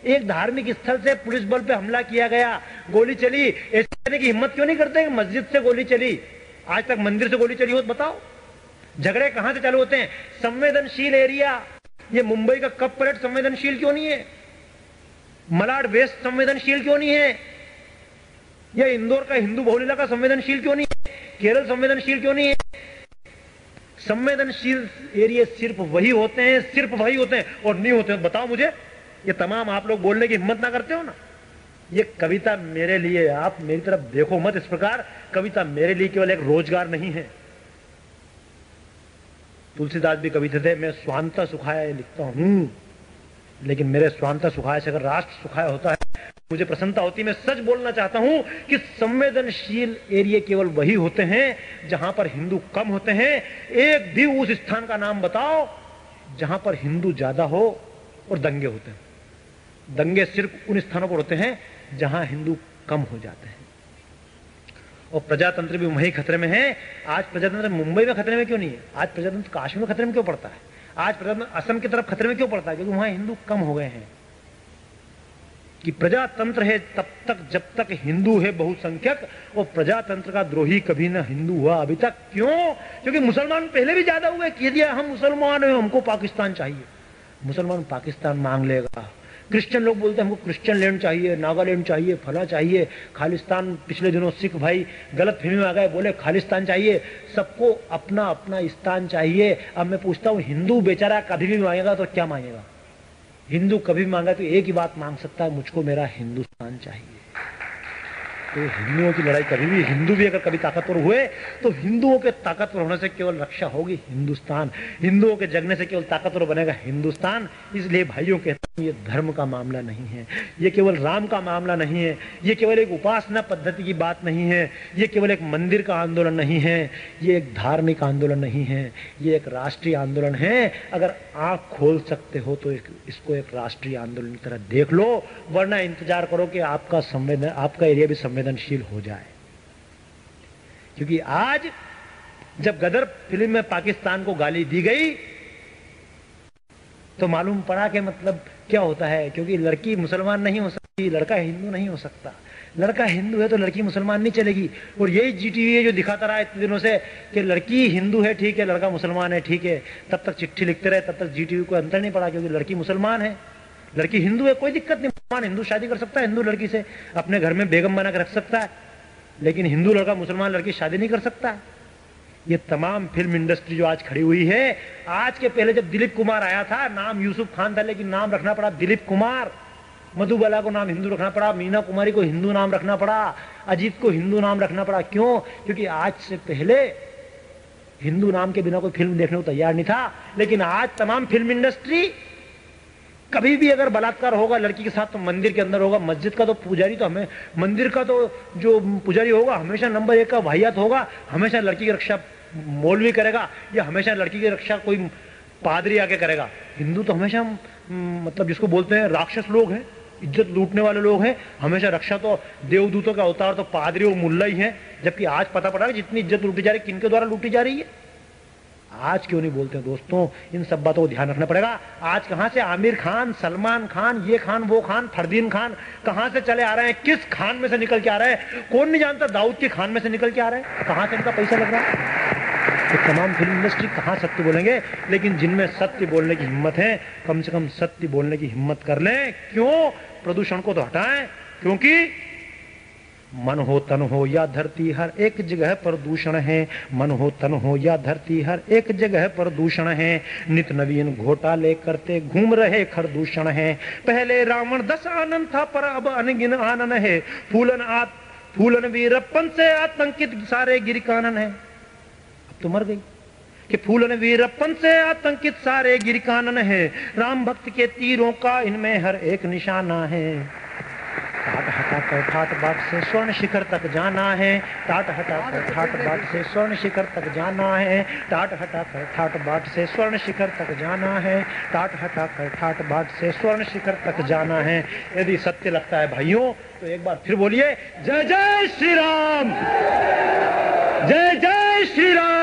एक धार्मिक स्थल से पुलिस बल पे हमला किया गया, गोली चली। ऐसे कहने की हिम्मत क्यों नहीं करते? मस्जिद से गोली चली, आज तक मंदिर से गोली चली हो तो बताओ। झगड़े कहां से चालू होते हैं? संवेदनशील एरिया। ये मुंबई का कप परेड संवेदनशील क्यों नहीं है? मलाड वेस्ट संवेदनशील क्यों नहीं है? या इंदौर का हिंदू बहुल इलाका संवेदनशील क्यों नहीं है? केरल संवेदनशील क्यों नहीं है? संवेदनशील एरिया सिर्फ वही होते हैं, सिर्फ वही होते हैं। और नहीं होते हैं बताओ मुझे। ये तमाम आप लोग बोलने की हिम्मत ना करते हो ना। ये कविता मेरे लिए, आप मेरी तरफ देखो मत इस प्रकार, कविता मेरे लिए केवल एक रोजगार नहीं है। तुलसीदास भी कवि थे, मैं स्वांता सुखाया लिखता हूं, लेकिन मेरे स्वांता सुखाय से अगर राष्ट्र सुखाय होता है मुझे प्रसन्नता होती। मैं सच बोलना चाहता हूं कि संवेदनशील एरिया केवल वही होते हैं जहां पर हिंदू कम होते हैं। एक भी उस स्थान का नाम बताओ जहां पर हिंदू ज्यादा हो और दंगे होते हैं। दंगे सिर्फ उन स्थानों पर होते हैं जहां हिंदू कम हो जाते हैं। और प्रजातंत्र भी वही खतरे में है। आज प्रजातंत्र मुंबई में खतरे में क्यों नहीं है? आज प्रजातंत्र काश्मीर में खतरे में क्यों पड़ता है? आज प्रजातंत्र असम की तरफ खतरे में क्यों पड़ता है? क्योंकि वहां हिंदू कम हो गए हैं। कि प्रजातंत्र है तब तक जब तक हिंदू है बहुसंख्यक, और प्रजातंत्र का द्रोही कभी ना हिंदू हुआ अभी तक। क्यों? क्योंकि मुसलमान पहले भी ज्यादा हुए, कह दिया हम मुसलमान हैं, हमको पाकिस्तान चाहिए। मुसलमान पाकिस्तान मांग लेगा। क्रिश्चियन लोग बोलते हैं हमको क्रिश्चियन लैंड चाहिए, नागालैंड चाहिए, फला चाहिए, खालिस्तान। पिछले दिनों सिख भाई गलत फहमी में आ गए, बोले खालिस्तान चाहिए। सबको अपना अपना स्थान चाहिए। अब मैं पूछता हूं, हिंदू बेचारा कभी भी मांगेगा तो क्या मांगेगा? हिंदू कभी मांगा तो एक ही बात मांग सकता है, मुझको मेरा हिंदुस्तान चाहिए। तो हिंदुओं की लड़ाई कभी भी, हिंदू भी अगर कभी ताकतवर हुए तो हिंदुओं के ताकतवर होने से केवल रक्षा होगी हिंदुस्तान। हिंदुओं के जगने से केवल ताकतवर बनेगा हिंदुस्तान। इसलिए भाइयों कहता हूं, ये धर्म का मामला नहीं है, ये केवल राम का मामला नहीं है, ये केवल एक उपासना पद्धति की बात नहीं है, ये केवल एक मंदिर का आंदोलन नहीं है, ये एक धार्मिक आंदोलन नहीं है, ये एक राष्ट्रीय आंदोलन है। अगर आंख खोल सकते हो तो इसको एक राष्ट्रीय आंदोलन की तरह देख लो, वरना इंतजार करो कि आपका एरिया भी संवेदनशील हो जाए। क्योंकि आज जब गदर फिल्म में पाकिस्तान को गाली दी गई तो मालूम पड़ा कि मतलब क्या होता है। क्योंकि लड़की मुसलमान नहीं हो सकती, लड़का हिंदू नहीं हो सकता। लड़का हिंदू है तो लड़की मुसलमान नहीं चलेगी। और यही जीटीवी जो दिखाता रहा इतने दिनों से कि लड़की हिंदू है ठीक है, लड़का मुसलमान है ठीक है, तब तक चिट्ठी लिखते रहे, तब तक जीटीवी को अंतर नहीं पड़ा। क्योंकि लड़की मुसलमान है, लड़की हिंदू है, कोई दिक्कत नहीं। मुसलमान हिंदू शादी कर सकता है हिंदू लड़की से, अपने घर में बेगम बना कर रख सकता है, लेकिन हिंदू लड़का मुसलमान लड़की शादी नहीं कर सकता है। ये तमाम फिल्म इंडस्ट्री जो आज खड़ी हुई है, आज के पहले जब दिलीप कुमार आया था, नाम यूसुफ खान था, लेकिन नाम रखना पड़ा दिलीप कुमार। मधुबाला को नाम हिंदू रखना पड़ा, मीना कुमारी को हिंदू नाम रखना पड़ा, अजीत को हिंदू नाम रखना पड़ा। क्यों? क्योंकि आज से पहले हिंदू नाम के बिना कोई फिल्म देखने को तैयार नहीं था। लेकिन आज तमाम फिल्म इंडस्ट्री, कभी भी अगर बलात्कार होगा लड़की के साथ तो मंदिर के अंदर होगा। मस्जिद का तो पुजारी तो हमें, मंदिर का तो जो पुजारी होगा हमेशा नंबर 1 का वाहियात होगा, हमेशा लड़की की रक्षा मौलवी करेगा, या हमेशा लड़की की रक्षा कोई पादरी आके करेगा। हिंदू तो हमेशा मतलब जिसको बोलते हैं राक्षस लोग हैं, इज्जत लूटने वाले लोग हैं, हमेशा रक्षा तो देवदूतों का अवतार तो पादरी और मुल्ला ही है। जबकि आज पता पड़ा जितनी इज्जत लूटी जा रही है, किनके द्वारा लूटी जा रही है। आज क्यों नहीं बोलते दोस्तों? इन सब बातों को ध्यान रखना पड़ेगा। आज कहां से आमिर खान, सलमान खान, ये खान वो खान, फरदीन खान कहां से चले आ रहे हैं, किस खान में से निकल के आ रहे हैं, कौन नहीं जानता। दाऊद के खान में से निकल के आ रहे हैं, कहां से इनका पैसा लग रहा है। तो तमाम फिल्म इंडस्ट्री कहां सत्य बोलेंगे, लेकिन जिनमें सत्य बोलने की हिम्मत है, कम से कम सत्य बोलने की हिम्मत कर लें। क्यों? प्रदूषण को तो हटाएं, क्योंकि मन हो तन हो या धरती हर एक जगह प्रदूषण है। मन हो तन हो या धरती हर एक जगह प्रदूषण है। नित नवीन घोटाले करते घूम रहे खरदूषण है। पहले रावण 10 आनंद था, पर अब अनगिन आनंद है। फूलन वीरप्पन से आतंकित सारे गिर कानन है। अब तो मर गई कि फूलन वीरप्पन से आतंकित सारे गिर कानन है। राम भक्त के तीरों का इनमें हर एक निशाना है। टाट हटा कर ठाट बाट से स्वर्ण शिखर तक जाना है। टाट हटा कर ठाट बाट से स्वर्ण शिखर तक जाना है। टाट हटा कर ठाट बाट से स्वर्ण शिखर तक जाना है। टाट हटा कर ठाट बाट से स्वर्ण शिखर तक जाना है। यदि सत्य लगता है भाइयों तो एक बार फिर बोलिए, जय जय श्री राम, जय जय श्री राम।